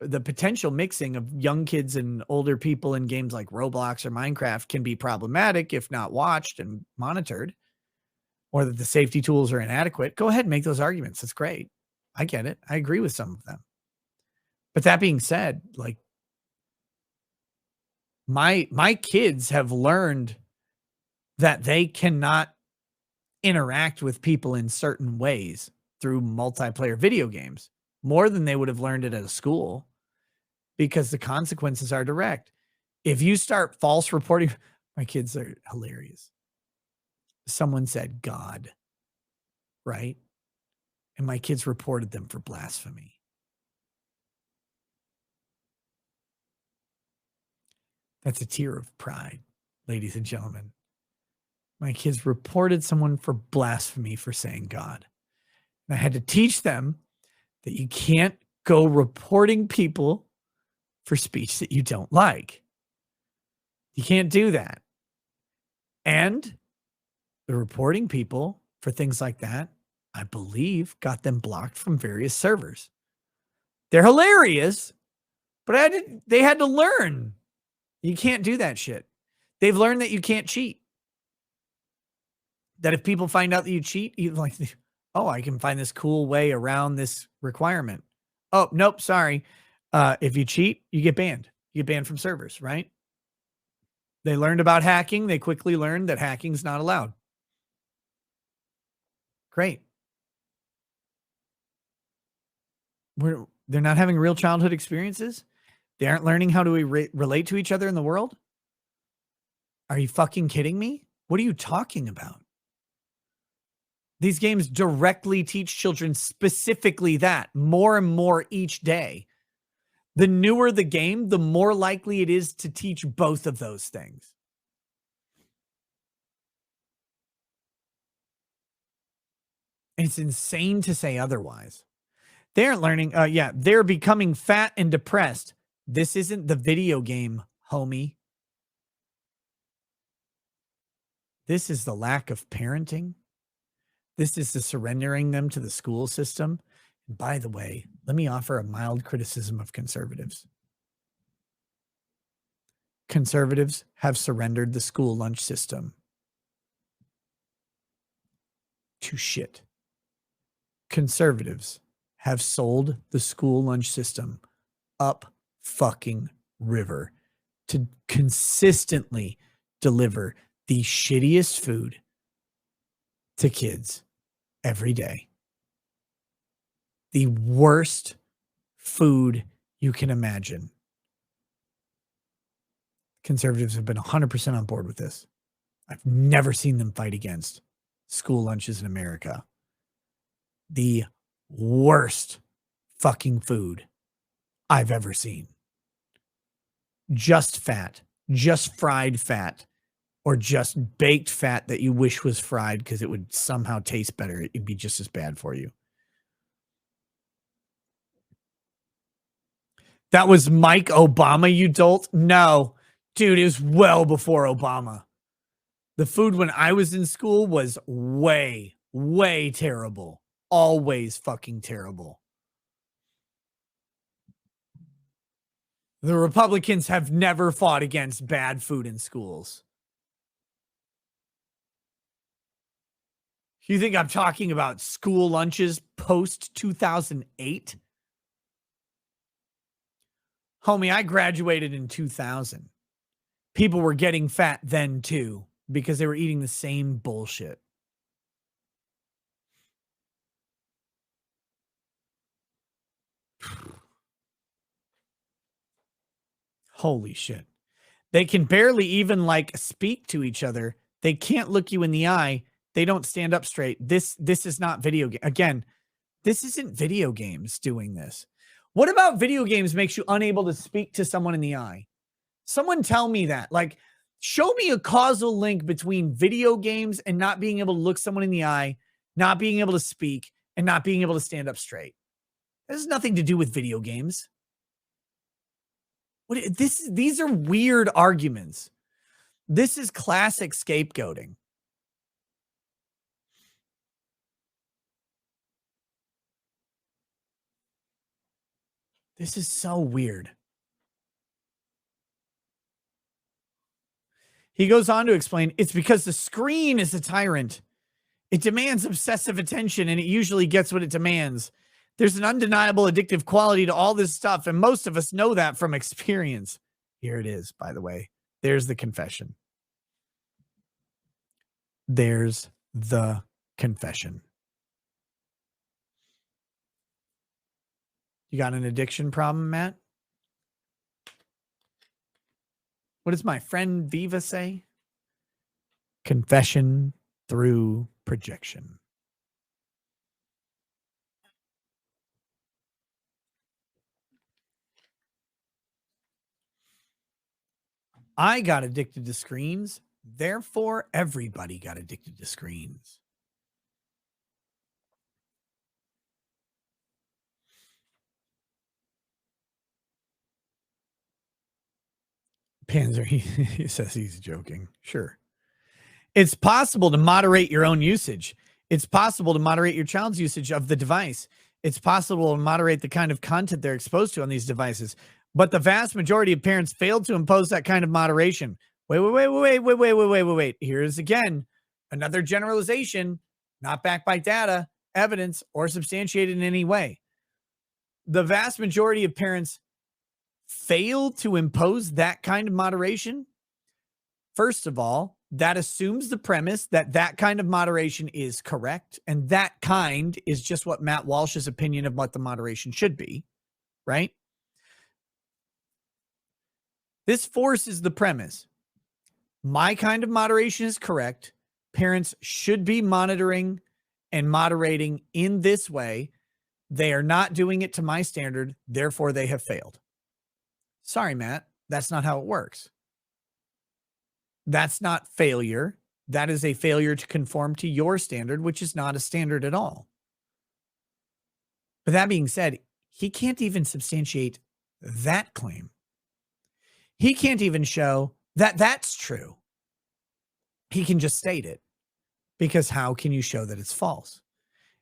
the potential mixing of young kids and older people in games like Roblox or Minecraft can be problematic if not watched and monitored, or that the safety tools are inadequate. Go ahead and make those arguments. That's great. I get it. I agree with some of them. But that being said, like my kids have learned that they cannot interact with people in certain ways through multiplayer video games more than they would have learned it at a school, because the consequences are direct. If you start false reporting, my kids are hilarious. Someone said God, right? And my kids reported them for blasphemy. That's a tear of pride, ladies and gentlemen. My kids reported someone for blasphemy for saying God. And I had to teach them that you can't go reporting people for speech that you don't like. You can't do that. And the reporting people for things like that, I believe, got them blocked from various servers. They're hilarious, but they had to learn. You can't do that shit. They've learned that you can't cheat. That if people find out that you cheat, you like, oh, I can find this cool way around this requirement. Oh, nope, sorry. If you cheat, you get banned. You get banned from servers, right? They learned about hacking. They quickly learned that hacking's not allowed. Great. They're not having real childhood experiences. They aren't learning how to relate to each other in the world. Are you fucking kidding me? What are you talking about? These games directly teach children specifically that more and more each day. The newer the game, the more likely it is to teach both of those things. And it's insane to say otherwise. They aren't learning. They're becoming fat and depressed. This isn't the video game, homie. This is the lack of parenting. This is the surrendering them to the school system. And by the way, let me offer a mild criticism of conservatives. Conservatives have surrendered the school lunch system to shit. Conservatives have sold the school lunch system up fucking river to consistently deliver the shittiest food to kids every day. The worst food you can imagine. Conservatives have been 100% on board with this. I've never seen them fight against school lunches in America. The worst fucking food I've ever seen. Just fat, just fried fat, or just baked fat that you wish was fried because it would somehow taste better. It'd be just as bad for you. That was Mike Obama, you dolt? No, dude, it was well before Obama. The food when I was in school was way, way terrible. Always fucking terrible. The Republicans have never fought against bad food in schools. You think I'm talking about school lunches post 2008? Homie, I graduated in 2000. People were getting fat then too because they were eating the same bullshit. Holy shit. They can barely even like speak to each other. They can't look you in the eye. They don't stand up straight. This is not video game. Again, this isn't video games doing this. What about video games makes you unable to speak to someone in the eye? Someone tell me that. Like, show me a causal link between video games and not being able to look someone in the eye, not being able to speak, and not being able to stand up straight. This has nothing to do with video games. These are weird arguments. This is classic scapegoating. This is so weird. He goes on to explain, it's because the screen is a tyrant. It demands obsessive attention, and it usually gets what it demands. There's an undeniable addictive quality to all this stuff, and most of us know that from experience. Here it is, by the way. There's the confession. There's the confession. You got an addiction problem, Matt? What does my friend Viva say? Confession through projection. I got addicted to screens. Therefore, everybody got addicted to screens. Panzer, he says he's joking. Sure. It's possible to moderate your own usage. It's possible to moderate your child's usage of the device. It's possible to moderate the kind of content they're exposed to on these devices. But the vast majority of parents failed to impose that kind of moderation. Wait. Here's again another generalization, not backed by data, evidence, or substantiated in any way. The vast majority of parents failed to impose that kind of moderation. First of all, that assumes the premise that that kind of moderation is correct, and that kind is just what Matt Walsh's opinion of what the moderation should be, right? This forces the premise. My kind of moderation is correct. Parents should be monitoring and moderating in this way. They are not doing it to my standard, therefore they have failed. Sorry, Matt, that's not how it works. That's not failure. That is a failure to conform to your standard, which is not a standard at all. But that being said, he can't even substantiate that claim. He can't even show that that's true. He can just state it, because how can you show that it's false?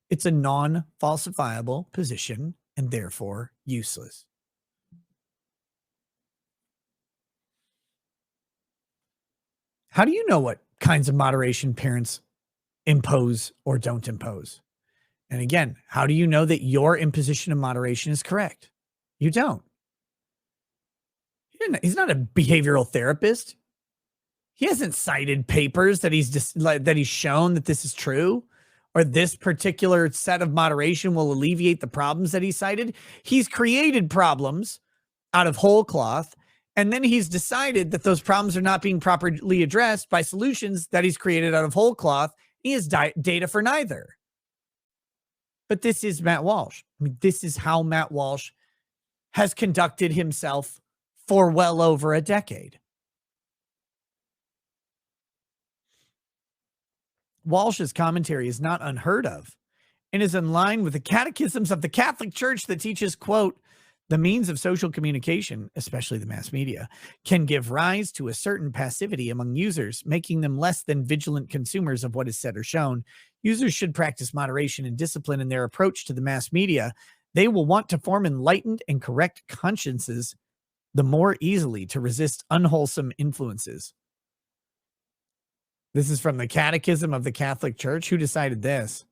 It's a non-falsifiable position and therefore useless. How do you know what kinds of moderation parents impose or don't impose? And again, how do you know that your imposition of moderation is correct? You don't. He's not a behavioral therapist. He hasn't cited papers that he's shown that this is true, or this particular set of moderation will alleviate the problems that he cited. He's created problems out of whole cloth, and then he's decided that those problems are not being properly addressed by solutions that he's created out of whole cloth. He has data for neither. But this is Matt Walsh. I mean, this is how Matt Walsh has conducted himself for well over a decade. Walsh's commentary is not unheard of and is in line with the catechisms of the Catholic Church that teaches, quote, the means of social communication, especially the mass media, can give rise to a certain passivity among users, making them less than vigilant consumers of what is said or shown. Users should practice moderation and discipline in their approach to the mass media. They will want to form enlightened and correct consciences the more easily to resist unwholesome influences. This is from the Catechism of the Catholic Church. Who decided this?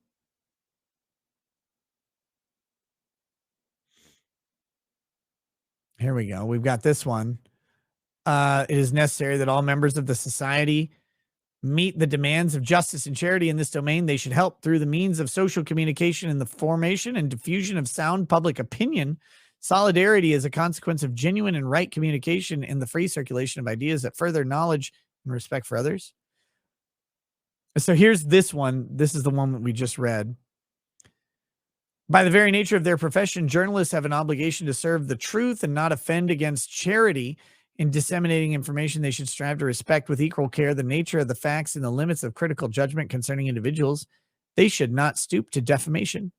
Here we go. We've got this one. It is necessary that all members of the society meet the demands of justice and charity in this domain. They should help through the means of social communication in the formation and diffusion of sound public opinion. Solidarity is a consequence of genuine and right communication and the free circulation of ideas that further knowledge and respect for others. So here's this one. This is the one that we just read. By the very nature of their profession, journalists have an obligation to serve the truth and not offend against charity. In disseminating information, they should strive to respect with equal care the nature of the facts and the limits of critical judgment concerning individuals. they should not stoop to defamation.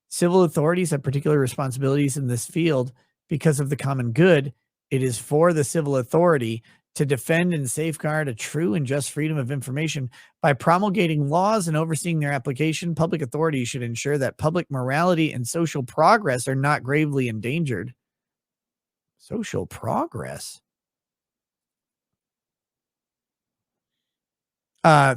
Civil authorities have particular responsibilities in this field because of the common good. It is for the civil authority to defend and safeguard a true and just freedom of information. By promulgating laws and overseeing their application, public authorities should ensure that public morality and social progress are not gravely endangered. Social progress?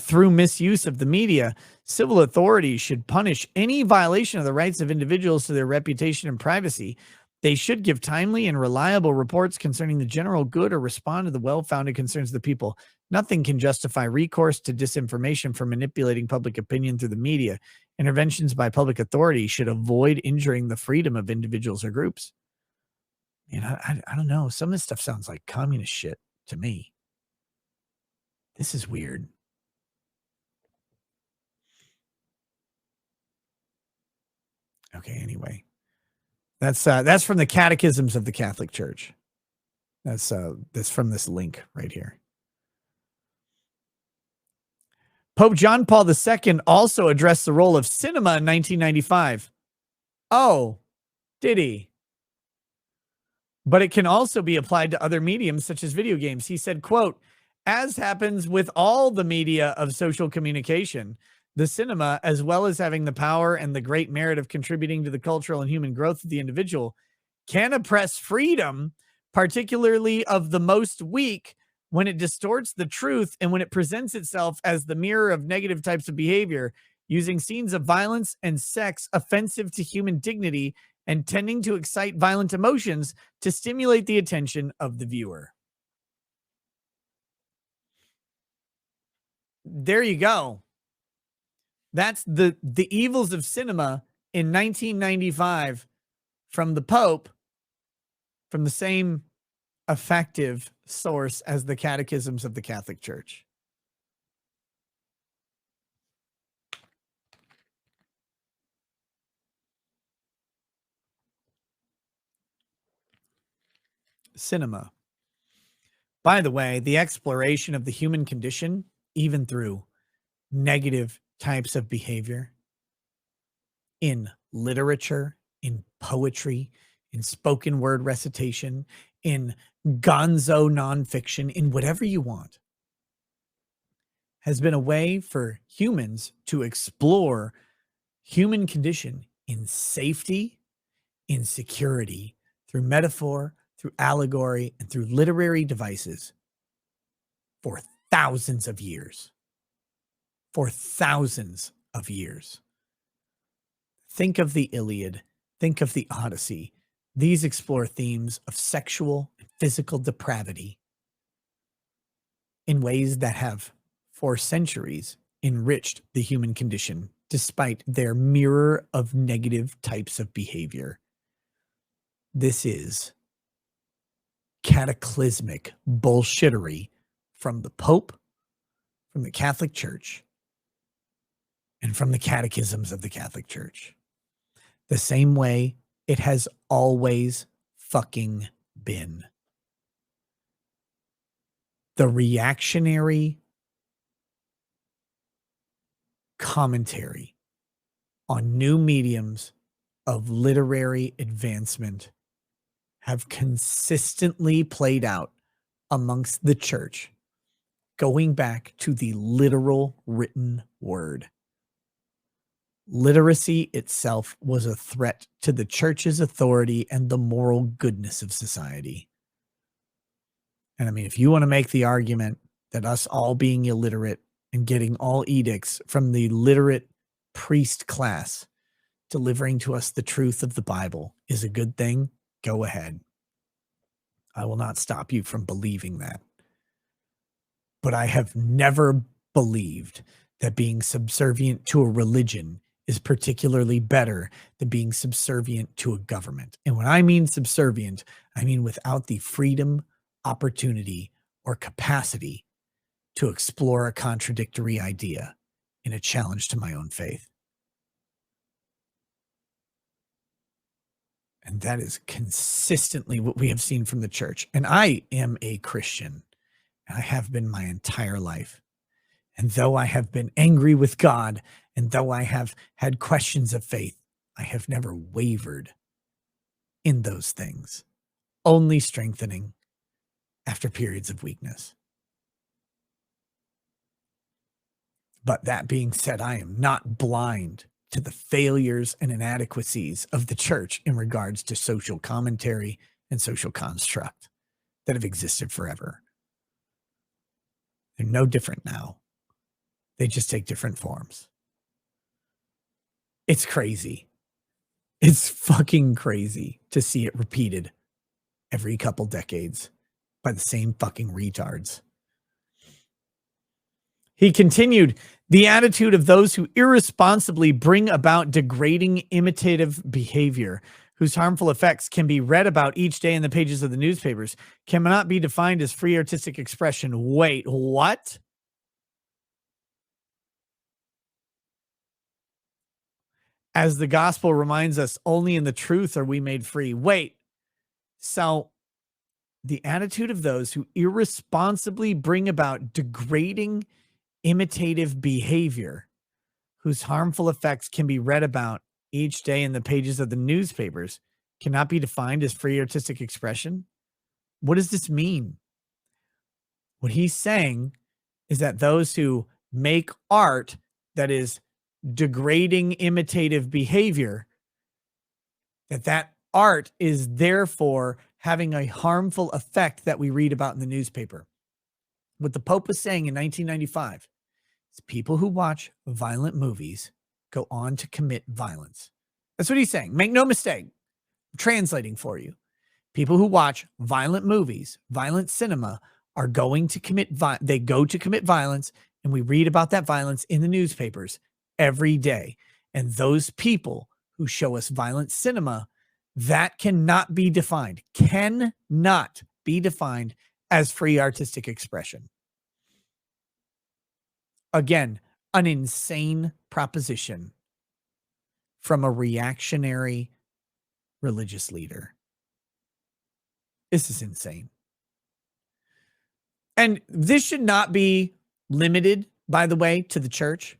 Through misuse of the media, civil authorities should punish any violation of the rights of individuals to their reputation and privacy. They should give timely and reliable reports concerning the general good or respond to the well-founded concerns of the people. Nothing can justify recourse to disinformation for manipulating public opinion through the media. Interventions by public authorities should avoid injuring the freedom of individuals or groups. And I don't know. Some of this stuff sounds like communist shit to me. This is weird. Okay, anyway. That's from the Catechisms of the Catholic Church. That's from this link right here. Pope John Paul II also addressed the role of cinema in 1995. Oh, did he? But it can also be applied to other mediums such as video games. He said, quote, as happens with all the media of social communication, the cinema, as well as having the power and the great merit of contributing to the cultural and human growth of the individual, can oppress freedom, particularly of the most weak, when it distorts the truth and when it presents itself as the mirror of negative types of behavior, using scenes of violence and sex offensive to human dignity and tending to excite violent emotions to stimulate the attention of the viewer. There you go. That's the evils of cinema in 1995 from the Pope, from the same effective source as the Catechisms of the Catholic Church. Cinema. By the way, the exploration of the human condition, even through negative types of behavior, in literature, in poetry, in spoken word recitation, in gonzo nonfiction, in whatever you want, has been a way for humans to explore human condition in safety, in security, through metaphor, through allegory, and through literary devices for thousands of years. For thousands of years. Think of the Iliad. Think of the Odyssey. These explore themes of sexual and physical depravity in ways that have, for centuries, enriched the human condition, despite their mirror of negative types of behavior. This is cataclysmic bullshittery from the Pope, from the Catholic Church, and from the Catechisms of the Catholic Church. The same way it has always fucking been. The reactionary commentary on new mediums of literary advancement have consistently played out amongst the church, going back to the literal written word. Literacy itself was a threat to the church's authority and the moral goodness of society. And I mean, if you want to make the argument that us all being illiterate and getting all edicts from the literate priest class delivering to us the truth of the Bible is a good thing, go ahead. I will not stop you from believing that. But I have never believed that being subservient to a religion is particularly better than being subservient to a government. And when I mean subservient, I mean without the freedom, opportunity, or capacity to explore a contradictory idea in a challenge to my own faith. And that is consistently what we have seen from the church. And I am a Christian. I have been my entire life. And though I have been angry with God, and though I have had questions of faith, I have never wavered in those things, only strengthening after periods of weakness. But that being said, I am not blind to the failures and inadequacies of the church in regards to social commentary and social construct that have existed forever. They're no different now. They just take different forms. It's crazy. It's fucking crazy to see it repeated every couple decades by the same fucking retards. He continued, the attitude of those who irresponsibly bring about degrading imitative behavior, whose harmful effects can be read about each day in the pages of the newspapers, cannot be defined as free artistic expression. Wait, what? As the gospel reminds us, only in the truth are we made free. Wait, so the attitude of those who irresponsibly bring about degrading imitative behavior, whose harmful effects can be read about each day in the pages of the newspapers, cannot be defined as free artistic expression? What does this mean? What he's saying is that those who make art that is degrading imitative behavior, that art is therefore having a harmful effect that we read about in the newspaper. What the Pope was saying in 1995 is people who watch violent movies go on to commit violence. That's what he's saying. Make no mistake. I'm translating for you. People who watch violent movies, violent cinema, are going to commit they go to commit violence, and we read about that violence in the newspapers every day. And those people who show us violent cinema, that cannot be defined as free artistic expression. Again, an insane proposition from a reactionary religious leader. This is insane. And this should not be limited, by the way, to the church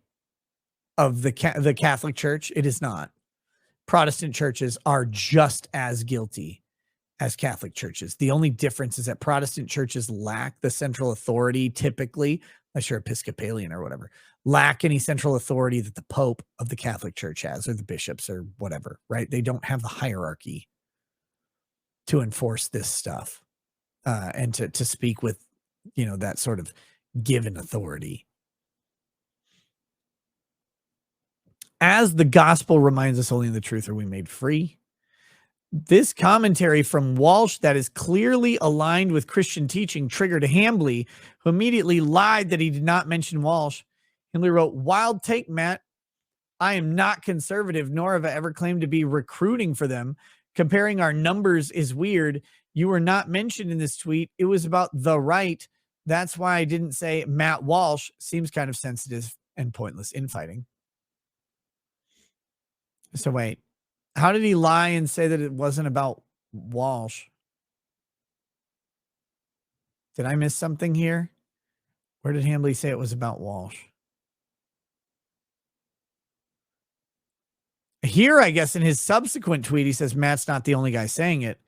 of the Catholic Church. It is not. Protestant churches are just as guilty as Catholic churches. The only difference is that Protestant churches lack the central authority, typically, unless you're Episcopalian or whatever, lack any central authority that the Pope of the Catholic Church has, or the bishops or whatever, right? They don't have the hierarchy to enforce this stuff and to speak with, that sort of given authority. As the gospel reminds us, only in the truth are we made free. This commentary from Walsh that is clearly aligned with Christian teaching triggered Hambly, who immediately lied that he did not mention Walsh. Hambly wrote, "Wild take, Matt. I am not conservative, nor have I ever claimed to be recruiting for them. Comparing our numbers is weird. You were not mentioned in this tweet. It was about the right. That's why I didn't say Matt Walsh. Seems kind of sensitive and pointless infighting." So wait, how did he lie and say that it wasn't about Walsh? Did I miss something here? Where did Hambly say it was about Walsh? Here, I guess in his subsequent tweet, he says Matt's not the only guy saying it.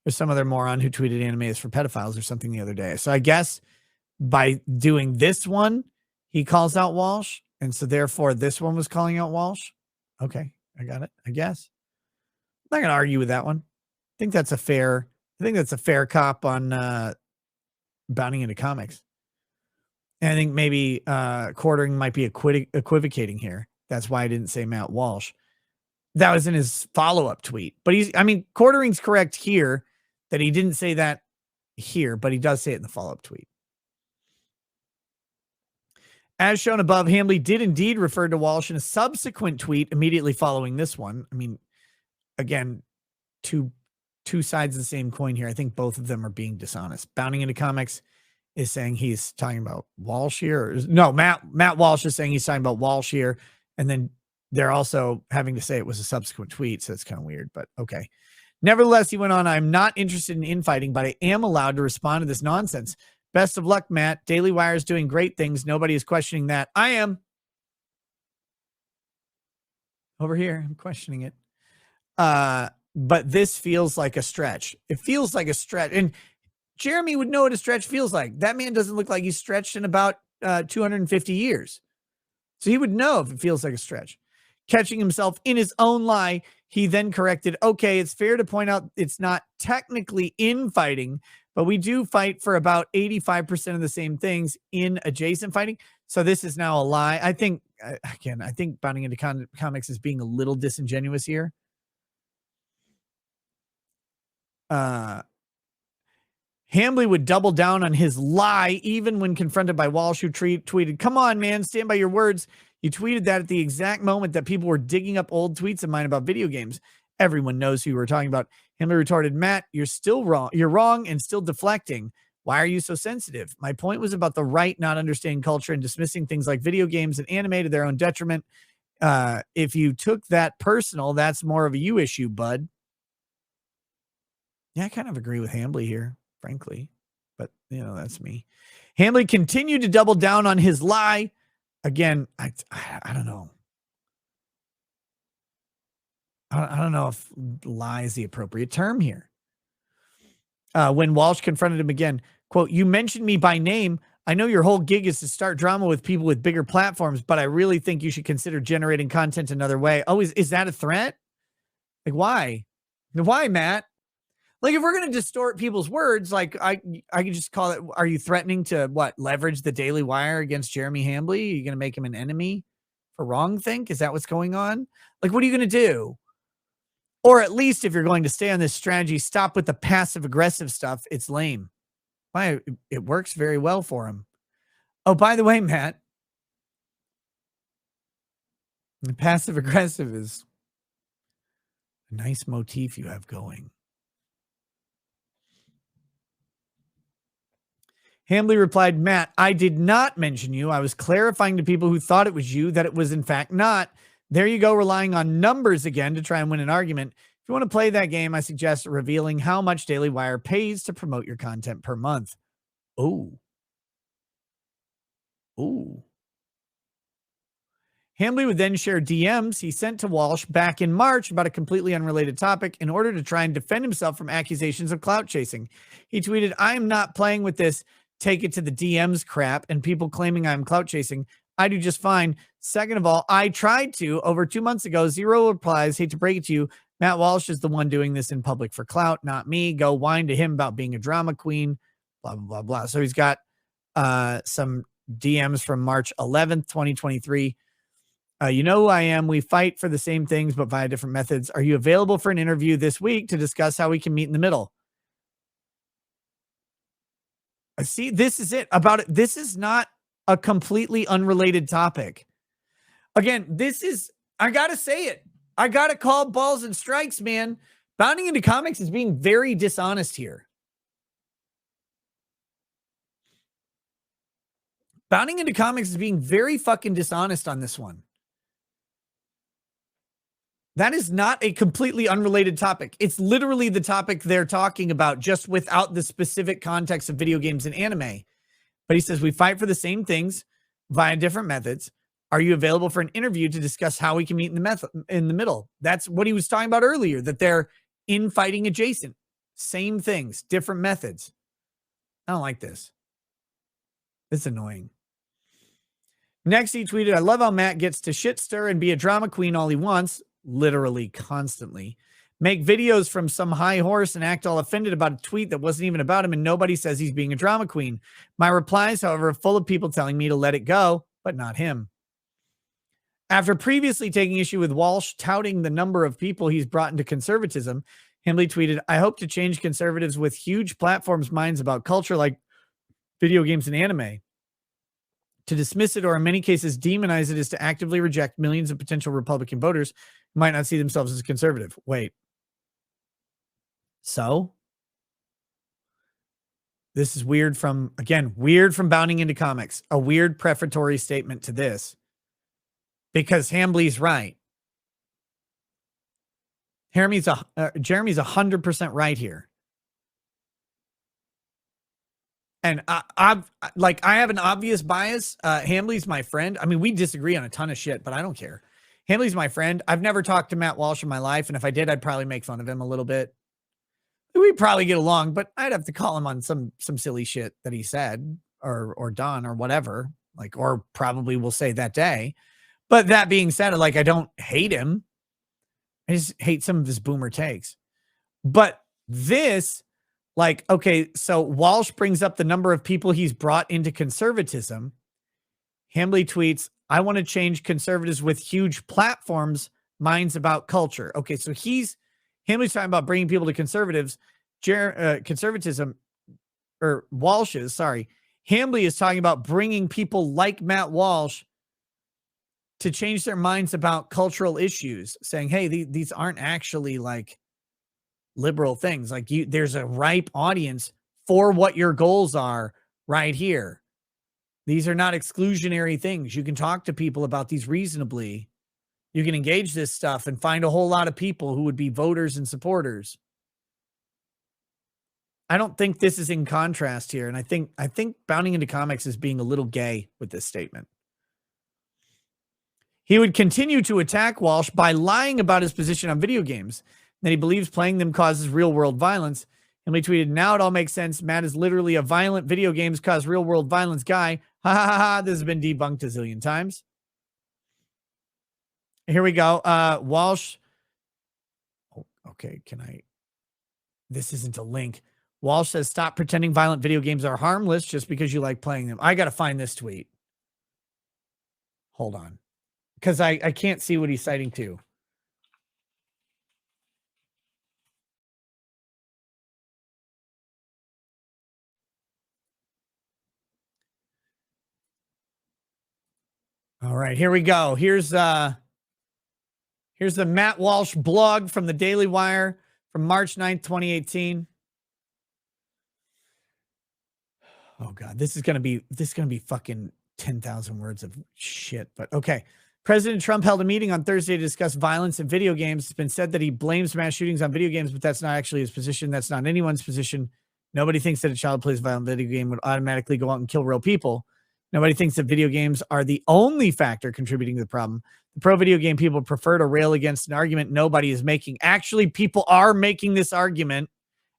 There's some other moron who tweeted anime is for pedophiles or something the other day. So I guess by doing this one, he calls out Walsh. And so therefore this one was calling out Walsh. Okay, I got it, I guess. I'm not going to argue with that one. I think that's a fair cop on bounding into comics. And I think maybe Quartering might be equivocating here. That's why I didn't say Matt Walsh. That was in his follow-up tweet. But Quartering's correct here that he didn't say that here, but he does say it in the follow-up tweet. As shown above, Hambly did indeed refer to Walsh in a subsequent tweet immediately following this one. I mean, again, two sides of the same coin here. I think both of them are being dishonest. Bounding into Comics is saying he's talking about Walsh here. No, Matt Walsh is saying he's talking about Walsh here. And then they're also having to say it was a subsequent tweet. So it's kind of weird, but okay. Nevertheless, he went on, "I'm not interested in infighting, but I am allowed to respond to this nonsense. Best of luck, Matt. Daily Wire is doing great things. Nobody is questioning that. I am. Over here, I'm questioning it. But this feels like a stretch. It feels like a stretch. And Jeremy would know what a stretch feels like. That man doesn't look like he's stretched in about 250 years. So he would know if it feels like a stretch. Catching himself in his own lie, he then corrected, okay, it's fair to point out it's not technically infighting, but we do fight for about 85% of the same things in adjacent fighting. So this is now a lie. I think, again, I think Bounding into Comics is being a little disingenuous here. Hambly would double down on his lie even when confronted by Walsh, who tweeted, come on, man, stand by your words. You tweeted that at the exact moment that people were digging up old tweets of mine about video games. Everyone knows who you were talking about. Hambly retorted, Matt, you're still wrong. You're wrong and still deflecting. Why are you so sensitive? My point was about the right not understanding culture and dismissing things like video games and anime to their own detriment. If you took that personal, that's more of a you issue, bud. Yeah, I kind of agree with Hambly here, frankly, but that's me. Hambly continued to double down on his lie. Again, I don't know. I don't know if lie is the appropriate term here. When Walsh confronted him again, quote, you mentioned me by name. I know your whole gig is to start drama with people with bigger platforms, but I really think you should consider generating content another way. Oh, is that a threat? Like, why? Why, Matt? Like, if we're going to distort people's words, like I could just call it, are you threatening to leverage the Daily Wire against Jeremy Hambly? Are you going to make him an enemy for wrongthink? Is that what's going on? Like, what are you going to do? Or at least if you're going to stay on this strategy, stop with the passive aggressive stuff. It's lame. Why? It works very well for him. Oh, by the way, Matt, the passive aggressive is a nice motif you have going. Hambly replied, Matt, I did not mention you. I was clarifying to people who thought it was you that it was in fact not. There you go, relying on numbers again to try and win an argument. If you want to play that game, I suggest revealing how much Daily Wire pays to promote your content per month. Oh. Ooh. Hambly would then share DMs he sent to Walsh back in March about a completely unrelated topic in order to try and defend himself from accusations of clout chasing. He tweeted, I am not playing with this take it to the DMs crap and people claiming I'm clout chasing. I do just fine. Second of all, I tried to over 2 months ago, 0 replies. Hate to break it to you. Matt Walsh is the one doing this in public for clout, not me. Go whine to him about being a drama queen, blah, blah, blah, blah. So he's got some DMs from March 11th, 2023. You know who I am. We fight for the same things, but via different methods. Are you available for an interview this week to discuss how we can meet in the middle? See, this is it about it. This is not a completely unrelated topic. Again, this is, I got to say it. I got to call balls and strikes, man. Bounding into Comics is being very dishonest here. Bounding into Comics is being very fucking dishonest on this one. That is not a completely unrelated topic. It's literally the topic they're talking about, just without the specific context of video games and anime. But he says, we fight for the same things via different methods. Are you available for an interview to discuss how we can meet in the middle? That's what he was talking about earlier, that they're infighting adjacent. Same things, different methods. I don't like this. It's annoying. Next, he tweeted, I love how Matt gets to shit stir and be a drama queen all he wants. Literally constantly make videos from some high horse and act all offended about a tweet that wasn't even about him, and nobody says he's being a drama queen. My replies, however, are full of people telling me to let it go, but not him. After previously taking issue with Walsh touting the number of people he's brought into conservatism, Hambly tweeted, I hope to change conservatives with huge platforms' minds about culture like video games and anime. To dismiss it, or in many cases demonize it, is to actively reject millions of potential Republican voters who might not see themselves as conservative. Wait. So? This is weird from, again, weird from Bounding into Comics. A weird prefatory statement to this. Because Hambly's right. Jeremy's 100% right here. And I have an obvious bias. Hamley's my friend. I mean, we disagree on a ton of shit, but I don't care. Hamley's my friend. I've never talked to Matt Walsh in my life, and if I did, I'd probably make fun of him a little bit. We'd probably get along, but I'd have to call him on some silly shit that he said or done or whatever. Like, or probably will say that day. But that being said, like, I don't hate him. I just hate some of his boomer takes. But this, like, okay, so Walsh brings up the number of people he's brought into conservatism. Hamley tweets, I want to change conservatives with huge platforms, minds about culture. Okay, so Hamley's talking about bringing people to conservatism, or Walsh is, sorry. Hamley is talking about bringing people like Matt Walsh to change their minds about cultural issues, saying, hey, these aren't actually like liberal things. Like, there's a ripe audience for what your goals are right here. These are not exclusionary things. You can talk to people about these reasonably. You can engage this stuff and find a whole lot of people who would be voters and supporters. I don't think this is in contrast here. And I think Bounding into Comics is being a little gay with this statement. He would continue to attack Walsh by lying about his position on video games, that he believes playing them causes real-world violence. And we tweeted, now it all makes sense. Matt is literally a violent video games cause real-world violence guy. Ha ha ha. This has been debunked a zillion times. Here we go. Walsh. Oh, okay, this isn't a link. Walsh says, stop pretending violent video games are harmless just because you like playing them. I got to find this tweet. Hold on. Because I can't see what he's citing to. All right, here we go. Here's the Matt Walsh blog from the Daily Wire from March 9th, 2018. Oh God, this is gonna be fucking 10,000 words of shit. But okay. President Trump held a meeting on Thursday to discuss violence in video games. It's been said that he blames mass shootings on video games, but that's not actually his position. That's not anyone's position. Nobody thinks that a child plays a violent video game would automatically go out and kill real people. Nobody thinks that video games are the only factor contributing to the problem. The pro-video game people prefer to rail against an argument nobody is making. Actually, people are making this argument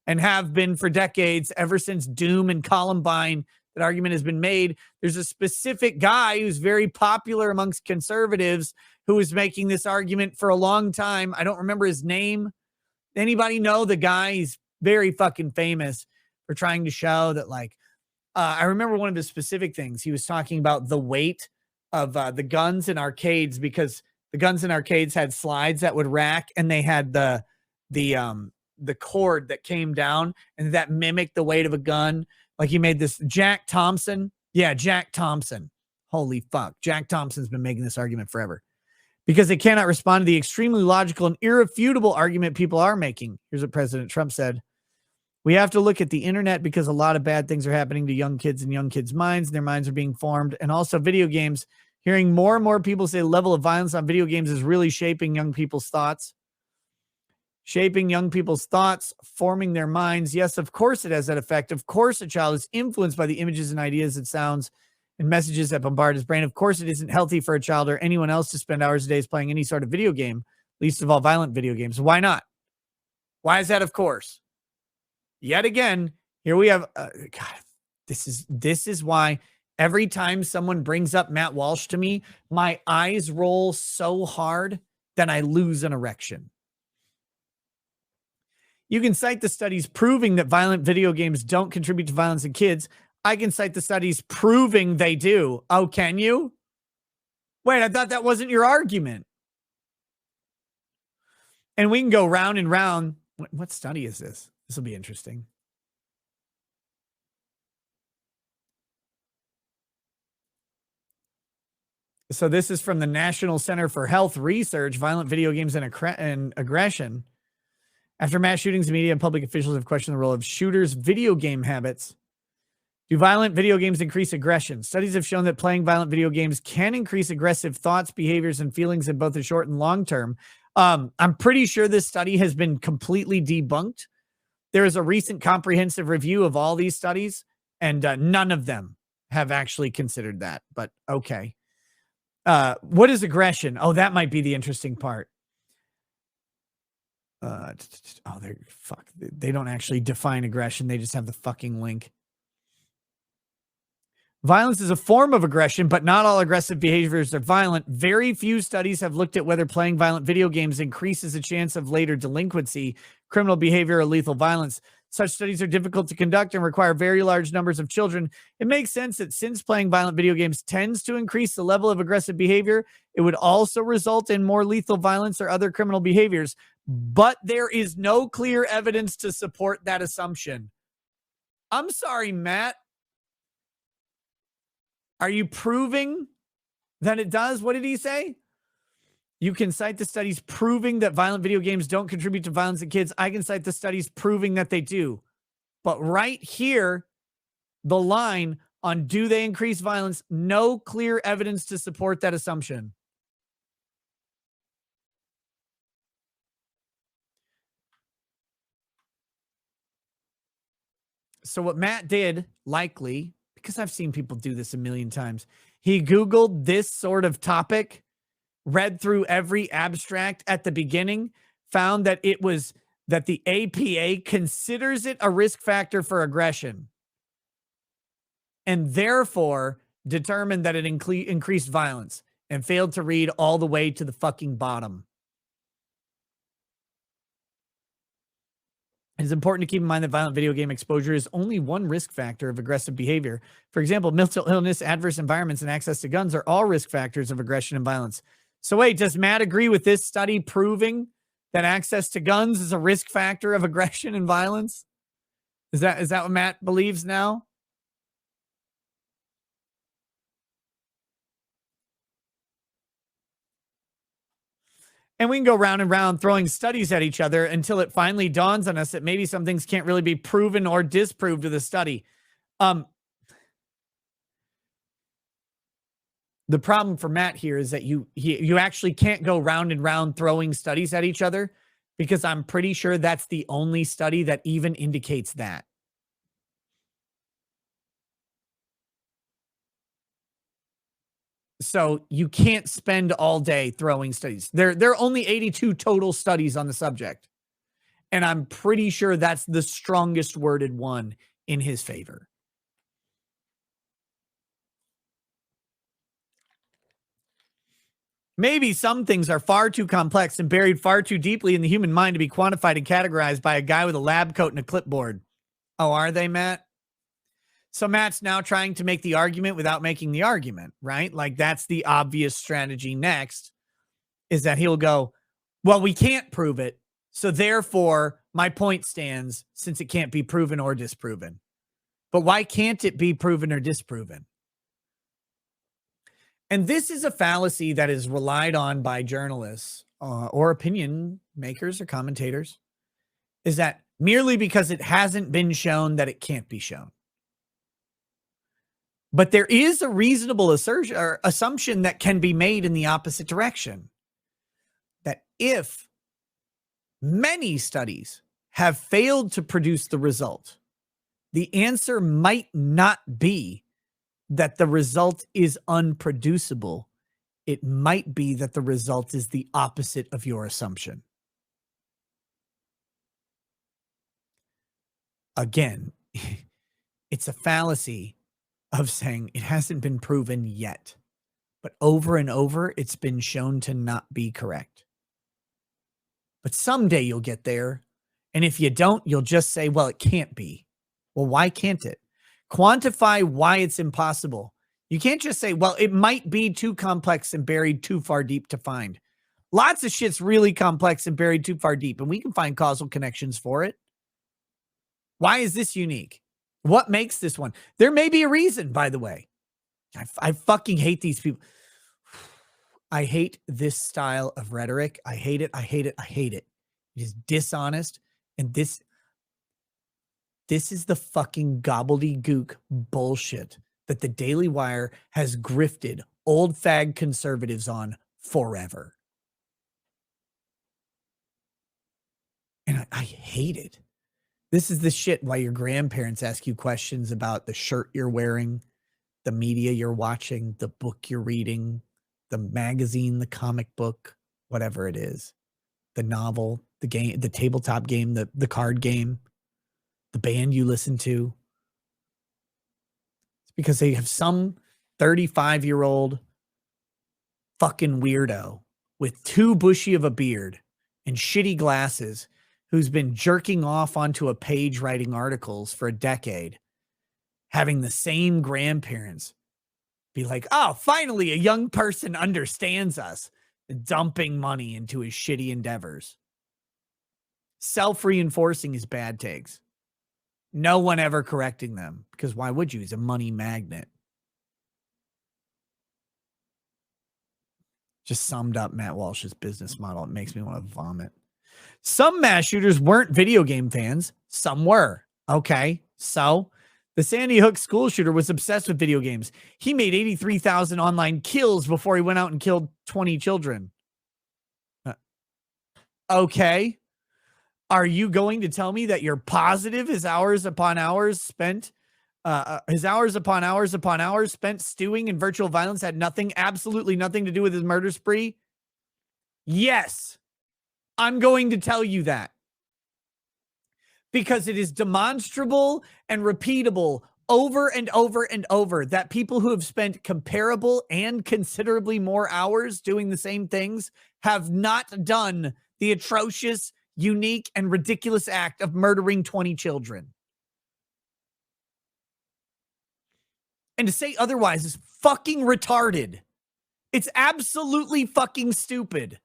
and have been for decades, ever since Doom and Columbine. That argument has been made. There's a specific guy who's very popular amongst conservatives who is making this argument for a long time. I don't remember his name. Anybody know the guy? He's very fucking famous for trying to show that, like, I remember one of the specific things. He was talking about the weight of the guns in arcades, because the guns in arcades had slides that would rack, and they had the cord that came down, and that mimicked the weight of a gun. Like, he made this Jack Thompson. Yeah, Jack Thompson. Holy fuck. Jack Thompson's been making this argument forever because they cannot respond to the extremely logical and irrefutable argument people are making. Here's what President Trump said. We have to look at the internet because a lot of bad things are happening to young kids and young kids' minds. And their minds are being formed. And also video games. Hearing more and more people say the level of violence on video games is really shaping young people's thoughts. Shaping young people's thoughts, forming their minds. Yes, of course it has that effect. Of course a child is influenced by the images and ideas and sounds and messages that bombard his brain. Of course it isn't healthy for a child or anyone else to spend hours a day playing any sort of video game, least of all violent video games. Why not? Why is that of course? Yet again, here we have, God, this is why every time someone brings up Matt Walsh to me, my eyes roll so hard that I lose an erection. You can cite the studies proving that violent video games don't contribute to violence in kids. I can cite the studies proving they do. Oh, can you? Wait, I thought that wasn't your argument. And we can go round and round. What study is this? This will be interesting. So this is from the National Center for Health Research, Violent Video Games and Aggression. After mass shootings, the media and public officials have questioned the role of shooters' video game habits. Do violent video games increase aggression? Studies have shown that playing violent video games can increase aggressive thoughts, behaviors, and feelings in both the short and long term. I'm pretty sure this study has been completely debunked. There is a recent comprehensive review of all these studies, And none of them have actually considered that, but okay. What is aggression? Oh, that might be the interesting part. Oh, they don't actually define aggression. They just have the fucking link. Violence is a form of aggression, but not all aggressive behaviors are violent. Very few studies have looked at whether playing violent video games increases the chance of later delinquency, criminal behavior, or lethal violence. Such studies are difficult to conduct and require very large numbers of children. It makes sense that since playing violent video games tends to increase the level of aggressive behavior, it would also result in more lethal violence or other criminal behaviors. But there is no clear evidence to support that assumption. I'm sorry, Matt. Are you proving that it does? What did he say? You can cite the studies proving that violent video games don't contribute to violence in kids. I can cite the studies proving that they do. But right here, the line on do they increase violence, no clear evidence to support that assumption. So what Matt did, likely, because I've seen people do this a million times, he Googled this sort of topic, read through every abstract at the beginning, found that it was that the APA considers it a risk factor for aggression, and therefore determined that it increased violence, and failed to read all the way to the fucking bottom. It's important to keep in mind that violent video game exposure is only one risk factor of aggressive behavior. For example, mental illness, adverse environments, and access to guns are all risk factors of aggression and violence. So wait, does Matt agree with this study proving that access to guns is a risk factor of aggression and violence? Is that what Matt believes now? And we can go round and round throwing studies at each other until it finally dawns on us that maybe some things can't really be proven or disproved with a study. The problem for Matt here is that you actually can't go round and round throwing studies at each other, because I'm pretty sure that's the only study that even indicates that. So you can't spend all day throwing studies. There are only 82 total studies on the subject. And I'm pretty sure that's the strongest worded one in his favor. Maybe some things are far too complex and buried far too deeply in the human mind to be quantified and categorized by a guy with a lab coat and a clipboard. Oh, are they, Matt? So Matt's now trying to make the argument without making the argument, right? Like, that's the obvious strategy next, is that he'll go, well, we can't prove it, so therefore my point stands, since it can't be proven or disproven. But why can't it be proven or disproven? And this is a fallacy that is relied on by journalists or opinion makers or commentators, is that merely because it hasn't been shown that it can't be shown. But there is a reasonable assertion or assumption that can be made in the opposite direction, that if many studies have failed to produce the result, the answer might not be that the result is unproducible. It might be that the result is the opposite of your assumption. Again, it's a fallacy of saying it hasn't been proven yet, but over and over, it's been shown to not be correct. But someday you'll get there. And if you don't, you'll just say, well, it can't be. Well, why can't it? Quantify why it's impossible. You can't just say, well, it might be too complex and buried too far deep to find. Lots of shit's really complex and buried too far deep, and we can find causal connections for it. Why is this unique? What makes this one? There may be a reason, by the way. I fucking hate these people. I hate this style of rhetoric. I hate it. I hate it. I hate it. It is dishonest. And this is the fucking gobbledygook bullshit that the Daily Wire has grifted old fag conservatives on forever. And I hate it. This is the shit why your grandparents ask you questions about the shirt you're wearing, the media you're watching, the book you're reading, the magazine, the comic book, whatever it is, the novel, the game, the tabletop game, the card game, the band you listen to. It's because they have some 35-year-old fucking weirdo with too bushy of a beard and shitty glasses who's been jerking off onto a page writing articles for a decade, having the same grandparents be like, oh, finally a young person understands us, dumping money into his shitty endeavors. Self-reinforcing his bad takes. No one ever correcting them, because why would you? He's a money magnet. Just summed up Matt Walsh's business model. It makes me want to vomit. Some mass shooters weren't video game fans. Some were. Okay, so the Sandy Hook school shooter was obsessed with video games. He made 83,000 online kills before he went out and killed 20 children. Okay. Are you going to tell me that you're positive his hours upon hours spent, his hours upon hours spent stewing in virtual violence had nothing, absolutely nothing to do with his murder spree? Yes. I'm going to tell you that. Because it is demonstrable and repeatable over and over and over that people who have spent comparable and considerably more hours doing the same things have not done the atrocious, unique, and ridiculous act of murdering 20 children. And to say otherwise is fucking retarded. It's absolutely fucking stupid.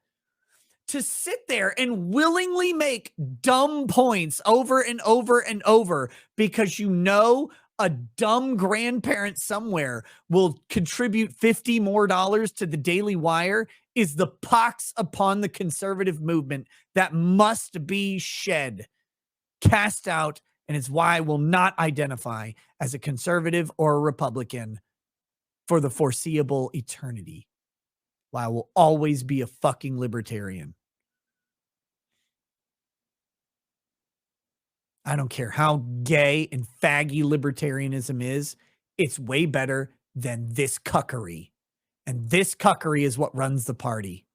To sit there and willingly make dumb points over and over and over because you know a dumb grandparent somewhere will contribute $50 more to the Daily Wire is the pox upon the conservative movement that must be shed, cast out, and it's why I will not identify as a conservative or a Republican for the foreseeable eternity. Why I will always be a fucking libertarian. I don't care how gay and faggy libertarianism is. It's way better than this cuckery. And this cuckery is what runs the party.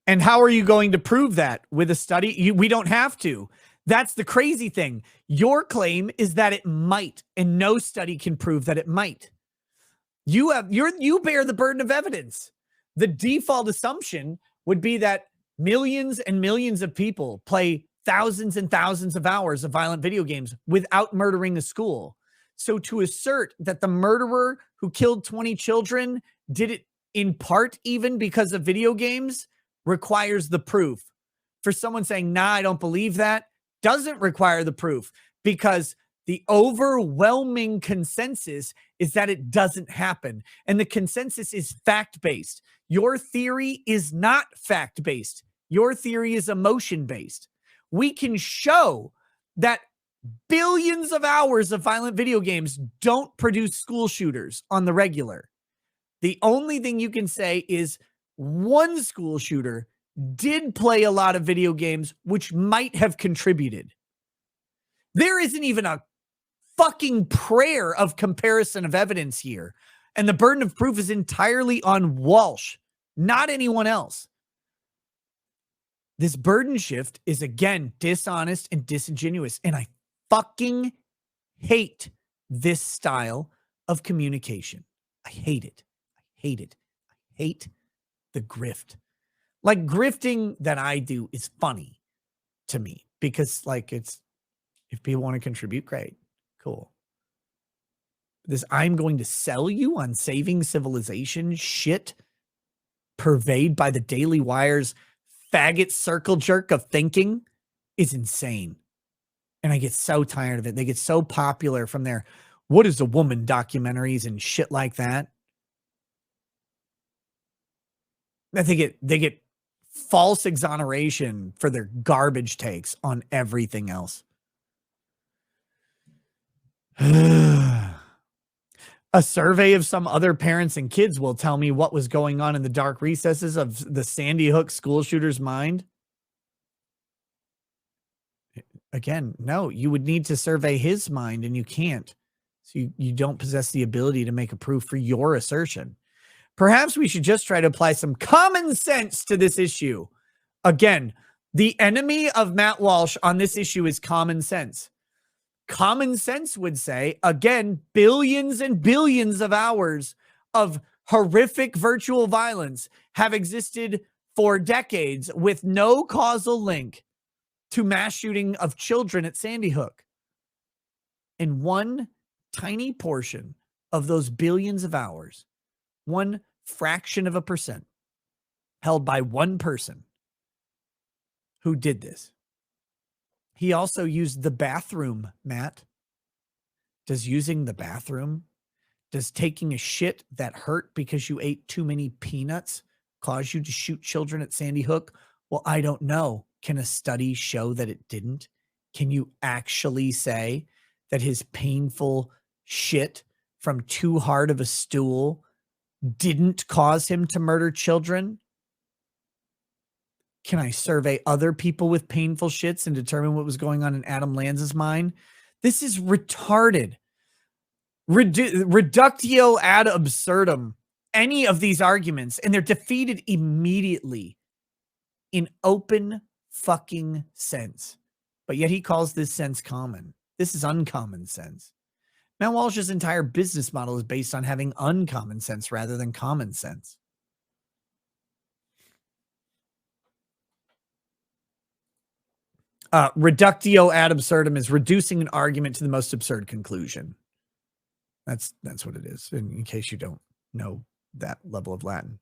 And how are you going to prove that with a study? We don't have to. That's the crazy thing. Your claim is that it might, and no study can prove that it might. You bear the burden of evidence. The default assumption would be that millions and millions of people play thousands and thousands of hours of violent video games without murdering a school. So to assert that the murderer who killed 20 children did it in part even because of video games requires the proof. For someone saying, nah, I don't believe that, doesn't require the proof, because the overwhelming consensus is that it doesn't happen. And the consensus is fact-based. Your theory is not fact-based. Your theory is emotion-based. We can show that billions of hours of violent video games don't produce school shooters on the regular. The only thing you can say is one school shooter did play a lot of video games, which might have contributed. There isn't even a fucking prayer of comparison of evidence here. And the burden of proof is entirely on Walsh, not anyone else. This burden shift is, again, dishonest and disingenuous. And I fucking hate this style of communication. I hate it. I hate it. I hate the grift. Like, grifting that I do is funny to me because, like, it's, if people want to contribute, great. Cool. This I'm going to sell you on saving civilization shit purveyed by the Daily Wire's faggot circle jerk of thinking is insane. And I get so tired of it. They get so popular from their "What is a Woman" documentaries and shit like that. That they get false exoneration for their garbage takes on everything else. A survey of some other parents and kids will tell me what was going on in the dark recesses of the Sandy Hook school shooter's mind. Again, no, you would need to survey his mind, and you can't. So you don't possess the ability to make a proof for your assertion. Perhaps we should just try to apply some common sense to this issue. Again, the enemy of Matt Walsh on this issue is common sense. Common sense would say, again, billions and billions of hours of horrific virtual violence have existed for decades with no causal link to mass shooting of children at Sandy Hook. And one tiny portion of those billions of hours, one fraction of a percent, held by one person who did this. He also used the bathroom, Matt. Does using the bathroom, does taking a shit that hurt because you ate too many peanuts cause you to shoot children at Sandy Hook? Well, I don't know. Can a study show that it didn't? Can you actually say that his painful shit from too hard of a stool didn't cause him to murder children? Can I survey other people with painful shits and determine what was going on in Adam Lanza's mind? This is retarded. Reductio ad absurdum. Any of these arguments, and they're defeated immediately in open fucking sense. But yet he calls this sense common. This is uncommon sense. Matt Walsh's entire business model is based on having uncommon sense rather than common sense. Reductio ad absurdum is reducing an argument to the most absurd conclusion. That's what it is, in case you don't know that level of Latin.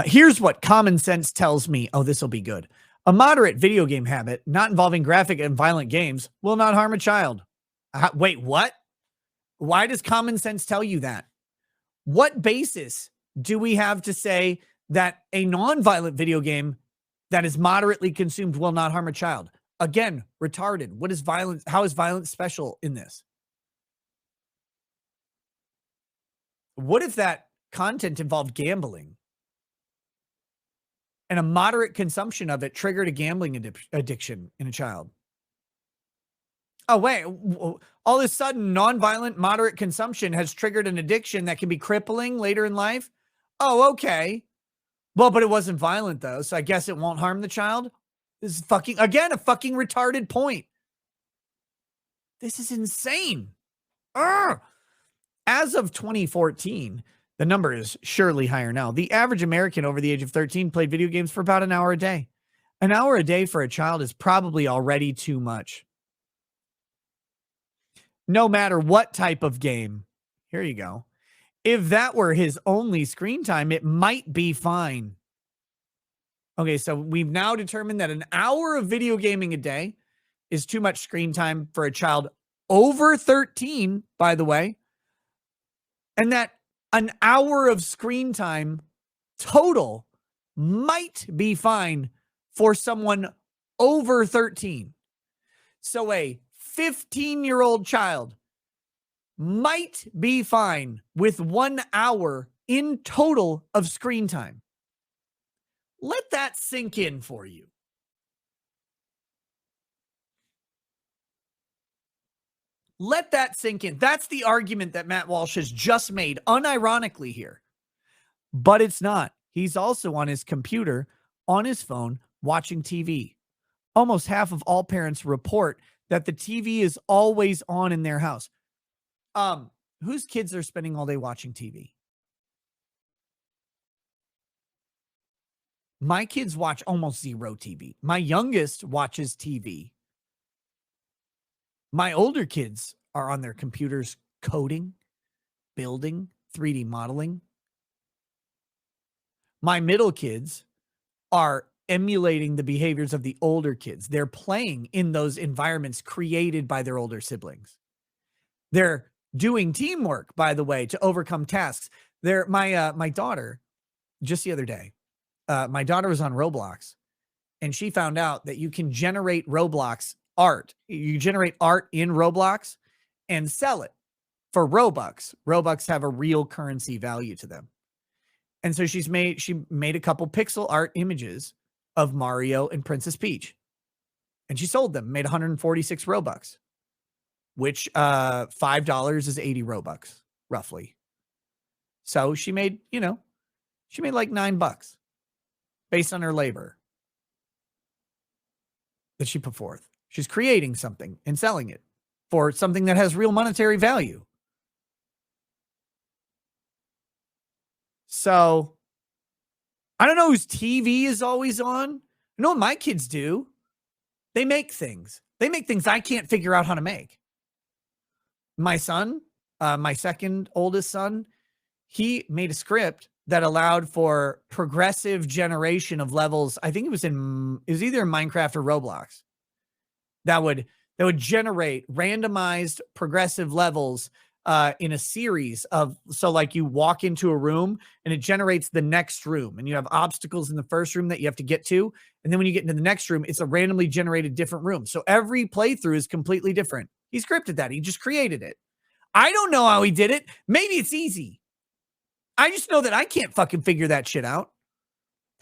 Here's what common sense tells me. Oh, this will be good. A moderate video game habit, not involving graphic and violent games, will not harm a child. Wait, what? Why does common sense tell you that? What basis do we have to say that a non-violent video game that is moderately consumed will not harm a child? Again, retarded. What is violence? How is violence special in this? What if that content involved gambling and a moderate consumption of it triggered a gambling addiction in a child? Oh, wait. All of a sudden, non-violent, moderate consumption has triggered an addiction that can be crippling later in life? Oh, okay. Well, but it wasn't violent, though, so I guess it won't harm the child? This is fucking, again, a fucking retarded point. This is insane. Urgh. As of 2014, the number is surely higher now. The average American over the age of 13 played video games for about an hour a day. An hour a day for a child is probably already too much. No matter what type of game. Here you go. If that were his only screen time, it might be fine. Okay, so we've now determined that an hour of video gaming a day is too much screen time for a child over 13, by the way. And that an hour of screen time total might be fine for someone over 13. So a 15-year-old child might be fine with 1 hour in total of screen time. Let that sink in for you. Let that sink in. That's the argument that Matt Walsh has just made, unironically here. But it's not. He's also on his computer, on his phone, watching TV. Almost half of all parents report that the TV is always on in their house. Whose kids are spending all day watching TV? My kids watch almost zero TV. My youngest watches TV. My older kids are on their computers coding, building, 3D modeling. My middle kids are emulating the behaviors of the older kids. They're playing in those environments created by their older siblings. They're doing teamwork, by the way, to overcome tasks. My daughter, just the other day, my daughter was on Roblox, and she found out that you can generate Roblox art. You generate art in Roblox and sell it for Robux. Robux have a real currency value to them. And so she made a couple pixel art images of Mario and Princess Peach. And she sold them, made 146 Robux, which $5 is 80 Robux, roughly. So she made, she made like $9 based on her labor that she put forth. She's creating something and selling it for something that has real monetary value. So I don't know whose TV is always on. I know what my kids do. They make things. They make things I can't figure out how to make. My son, my second oldest son, he made a script that allowed for progressive generation of levels. I think it was either in Minecraft or Roblox that would generate randomized progressive levels in a series of, so like you walk into a room and it generates the next room and you have obstacles in the first room that you have to get to. And then when you get into the next room, it's a randomly generated different room. So every playthrough is completely different. He scripted that. He just created it. I don't know how he did it. Maybe it's easy. I just know that I can't fucking figure that shit out.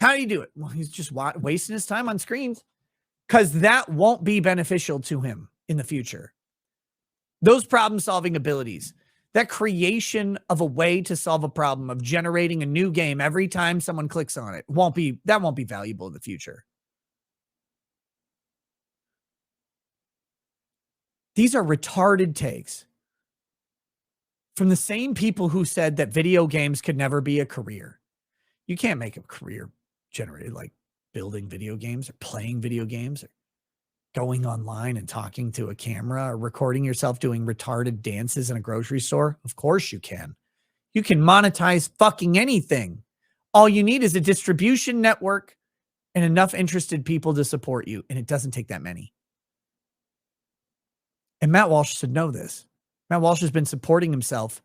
How do you do it? Well, he's just wasting his time on screens because that won't be beneficial to him in the future. Those problem-solving abilities, that creation of a way to solve a problem, of generating a new game every time someone clicks on it, won't be valuable in the future. These are retarded takes from the same people who said that video games could never be a career. You can't make a career generated like building video games or playing video games or going online and talking to a camera or recording yourself doing retarded dances in a grocery store. Of course you can. You can monetize fucking anything. All you need is a distribution network and enough interested people to support you. And it doesn't take that many. And Matt Walsh should know this. Matt Walsh has been supporting himself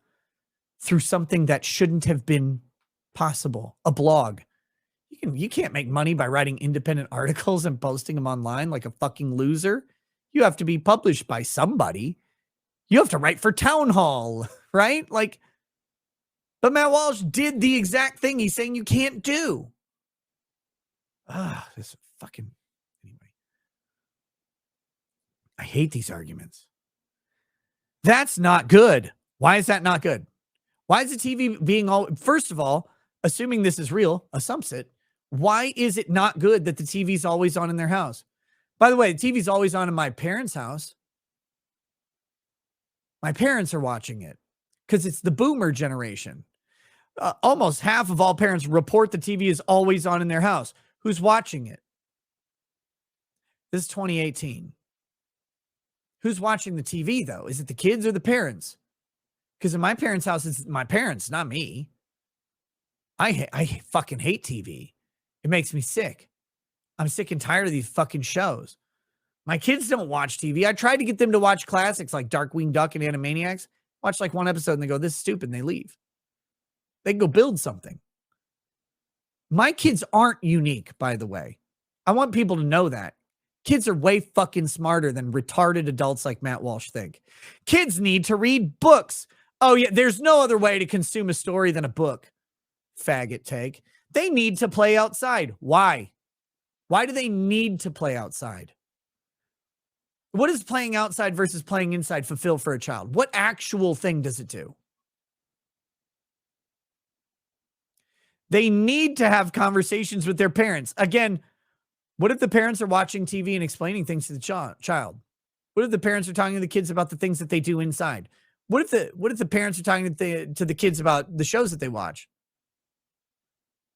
through something that shouldn't have been possible, a blog. You can't make money by writing independent articles and posting them online like a fucking loser. You have to be published by somebody. You have to write for Town Hall, right? Like, but Matt Walsh did the exact thing he's saying you can't do. This fucking, anyway. I hate these arguments. That's not good. Why is that not good? Why is the TV being first of all, assuming this is real, assumes it. Why is it not good that the TV's always on in their house? By the way, the TV's always on in my parents' house. My parents are watching it because it's the boomer generation. Almost half of all parents report the TV is always on in their house. Who's watching it? This is 2018. Who's watching the TV, though? Is it the kids or the parents? Because in my parents' house, it's my parents, not me. I fucking hate TV. It makes me sick. I'm sick and tired of these fucking shows. My kids don't watch TV. I tried to get them to watch classics like Darkwing Duck and Animaniacs. Watch like one episode and they go, this is stupid, and they leave. They can go build something. My kids aren't unique, by the way. I want people to know that. Kids are way fucking smarter than retarded adults like Matt Walsh think. Kids need to read books. Oh, yeah, there's no other way to consume a story than a book. Faggot take. They need to play outside. Why? Why do they need to play outside? What does playing outside versus playing inside fulfill for a child? What actual thing does it do? They need to have conversations with their parents. Again, what if the parents are watching TV and explaining things to the child? What if the parents are talking to the kids about the things that they do inside? What if the parents are talking to the kids about the shows that they watch?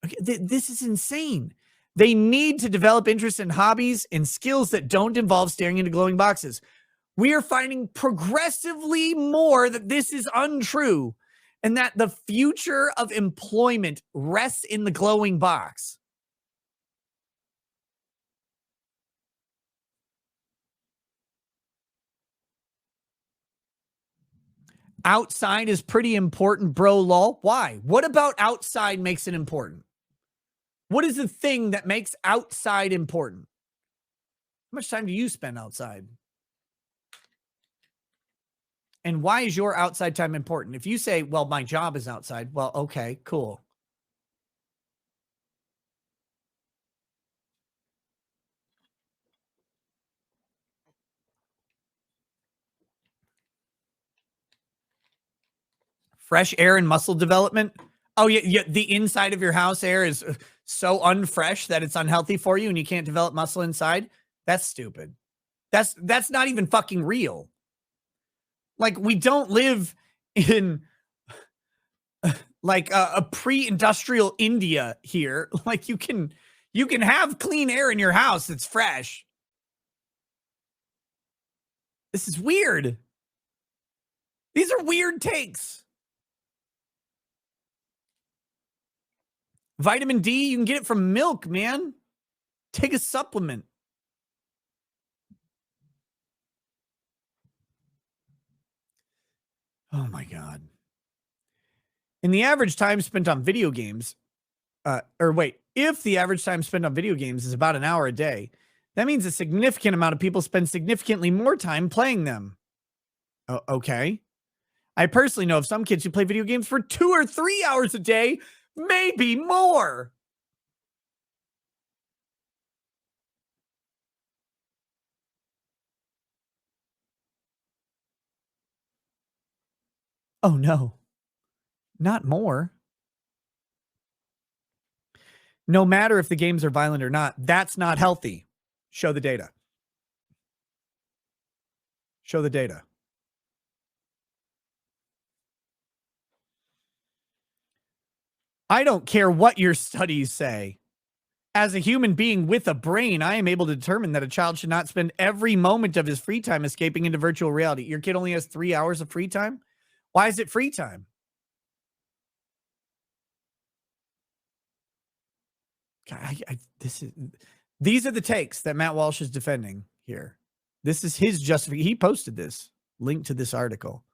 Okay, this is insane. They need to develop interest in hobbies and skills that don't involve staring into glowing boxes. We are finding progressively more that this is untrue and that the future of employment rests in the glowing box. Outside is pretty important, bro, lol. Why? What about outside makes it important? What is the thing that makes outside important? How much time do you spend outside? And why is your outside time important? If you say, well, my job is outside, well, okay, cool. Fresh air and muscle development. Oh, yeah. The inside of your house air is so unfresh that it's unhealthy for you and you can't develop muscle inside. That's stupid. That's not even fucking real. Like, we don't live in like a pre-industrial India here. Like, you can have clean air in your house that's fresh. This is weird. These are weird takes. Vitamin D, you can get it from milk, man. Take a supplement. Oh my God. In the average time spent on video games, if the average time spent on video games is about an hour a day, that means a significant amount of people spend significantly more time playing them. Okay. I personally know of some kids who play video games for 2 or 3 hours a day, maybe more. Oh no, not more. No matter if the games are violent or not, that's not healthy. Show the data. Show the data. I don't care what your studies say. As a human being with a brain, I am able to determine that a child should not spend every moment of his free time escaping into virtual reality. Your kid only has 3 hours of free time? Why is it free time? God, these are the takes that Matt Walsh is defending here. This is his justification. He posted this link to this article.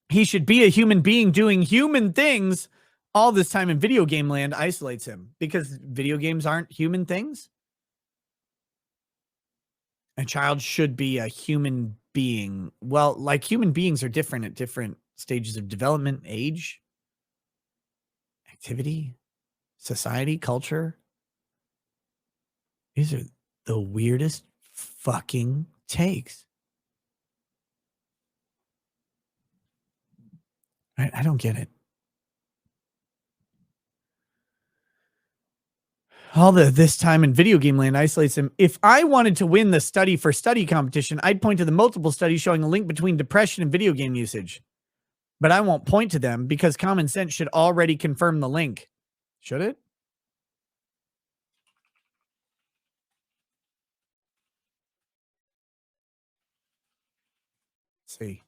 He should be a human being doing human things. All this time in video game land isolates him because video games aren't human things. A child should be a human being. Well, like, human beings are different at different stages of development, age, activity, society, culture. These are the weirdest fucking takes. I don't get it. All this time in video game land isolates him. If I wanted to win the study for study competition, I'd point to the multiple studies showing a link between depression and video game usage. But I won't point to them because common sense should already confirm the link. Should it? Let's see.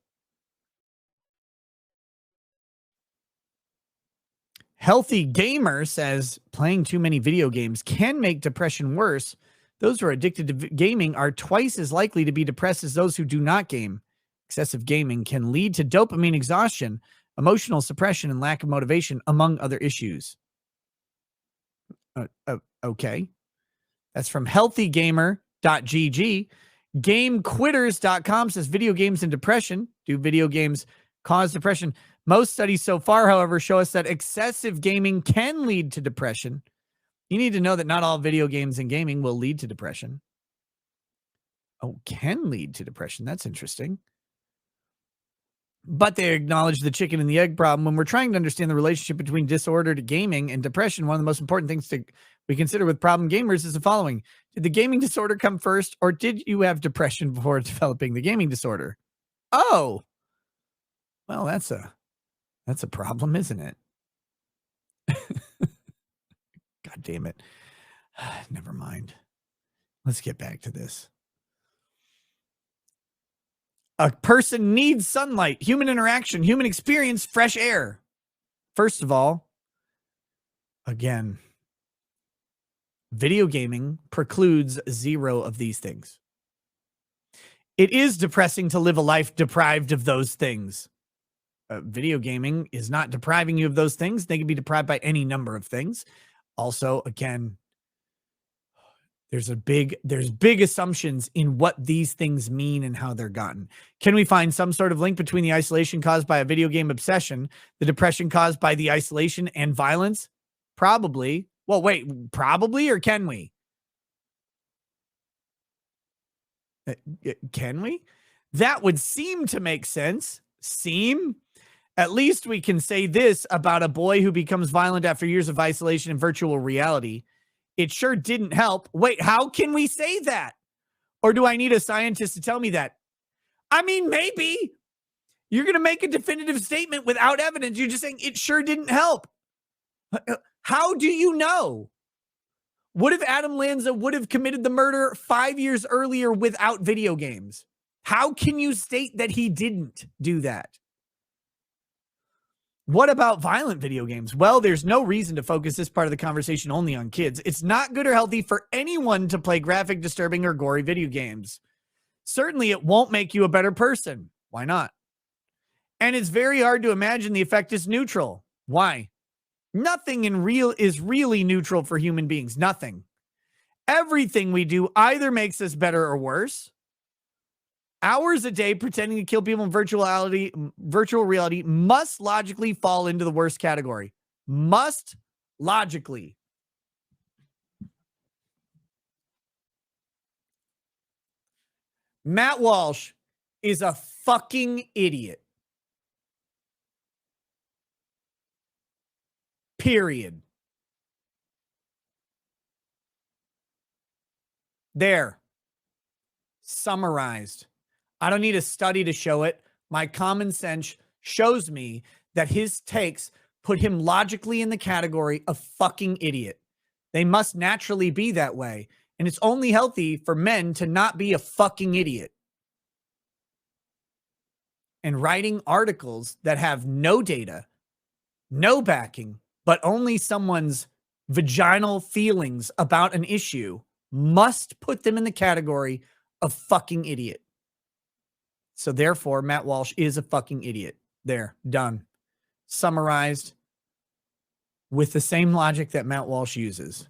Healthy Gamer says playing too many video games can make depression worse. Those who are addicted to gaming are twice as likely to be depressed as those who do not game. Excessive gaming can lead to dopamine exhaustion, emotional suppression, and lack of motivation, among other issues. Okay. That's from healthygamer.gg. Gamequitters.com says video games and depression. Do video games cause depression? Most studies so far, however, show us that excessive gaming can lead to depression. You need to know that not all video games and gaming will lead to depression. Oh, can lead to depression. That's interesting. But they acknowledge the chicken and the egg problem. When we're trying to understand the relationship between disordered gaming and depression, one of the most important things we consider with problem gamers is the following. Did the gaming disorder come first, or did you have depression before developing the gaming disorder? Oh, well, that's a problem, isn't it? God damn it. Never mind. Let's get back to this. A person needs sunlight, human interaction, human experience, fresh air. First of all, again, video gaming precludes 0 of these things. It is depressing to live a life deprived of those things. Video gaming is not depriving you of those things. They can be deprived by any number of things. Also, again, There's big assumptions in what these things mean and how they're gotten. Can we find some sort of link between the isolation caused by a video game obsession, the depression caused by the isolation, and violence? Probably. Well, wait, probably, or can we? Can we? That would seem to make sense. Seem? At least we can say this about a boy who becomes violent after years of isolation and virtual reality. It sure didn't help. Wait, how can we say that? Or do I need a scientist to tell me that? I mean, maybe. You're going to make a definitive statement without evidence. You're just saying it sure didn't help. How do you know? What if Adam Lanza would have committed the murder 5 years earlier without video games? How can you state that he didn't do that? What about violent video games? Well, there's no reason to focus this part of the conversation only on kids. It's not good or healthy for anyone to play graphic, disturbing, or gory video games. Certainly, it won't make you a better person. Why not? And it's very hard to imagine the effect is neutral. Why? Nothing is really neutral for human beings. Nothing. Everything we do either makes us better or worse. Hours a day pretending to kill people in virtual reality must logically fall into the worst category. Must logically. Matt Walsh is a fucking idiot. Period. There. Summarized. I don't need a study to show it. My common sense shows me that his takes put him logically in the category of fucking idiot. They must naturally be that way. And it's only healthy for men to not be a fucking idiot. And writing articles that have no data, no backing, but only someone's vaginal feelings about an issue must put them in the category of fucking idiot. So therefore, Matt Walsh is a fucking idiot. There, done. Summarized with the same logic that Matt Walsh uses.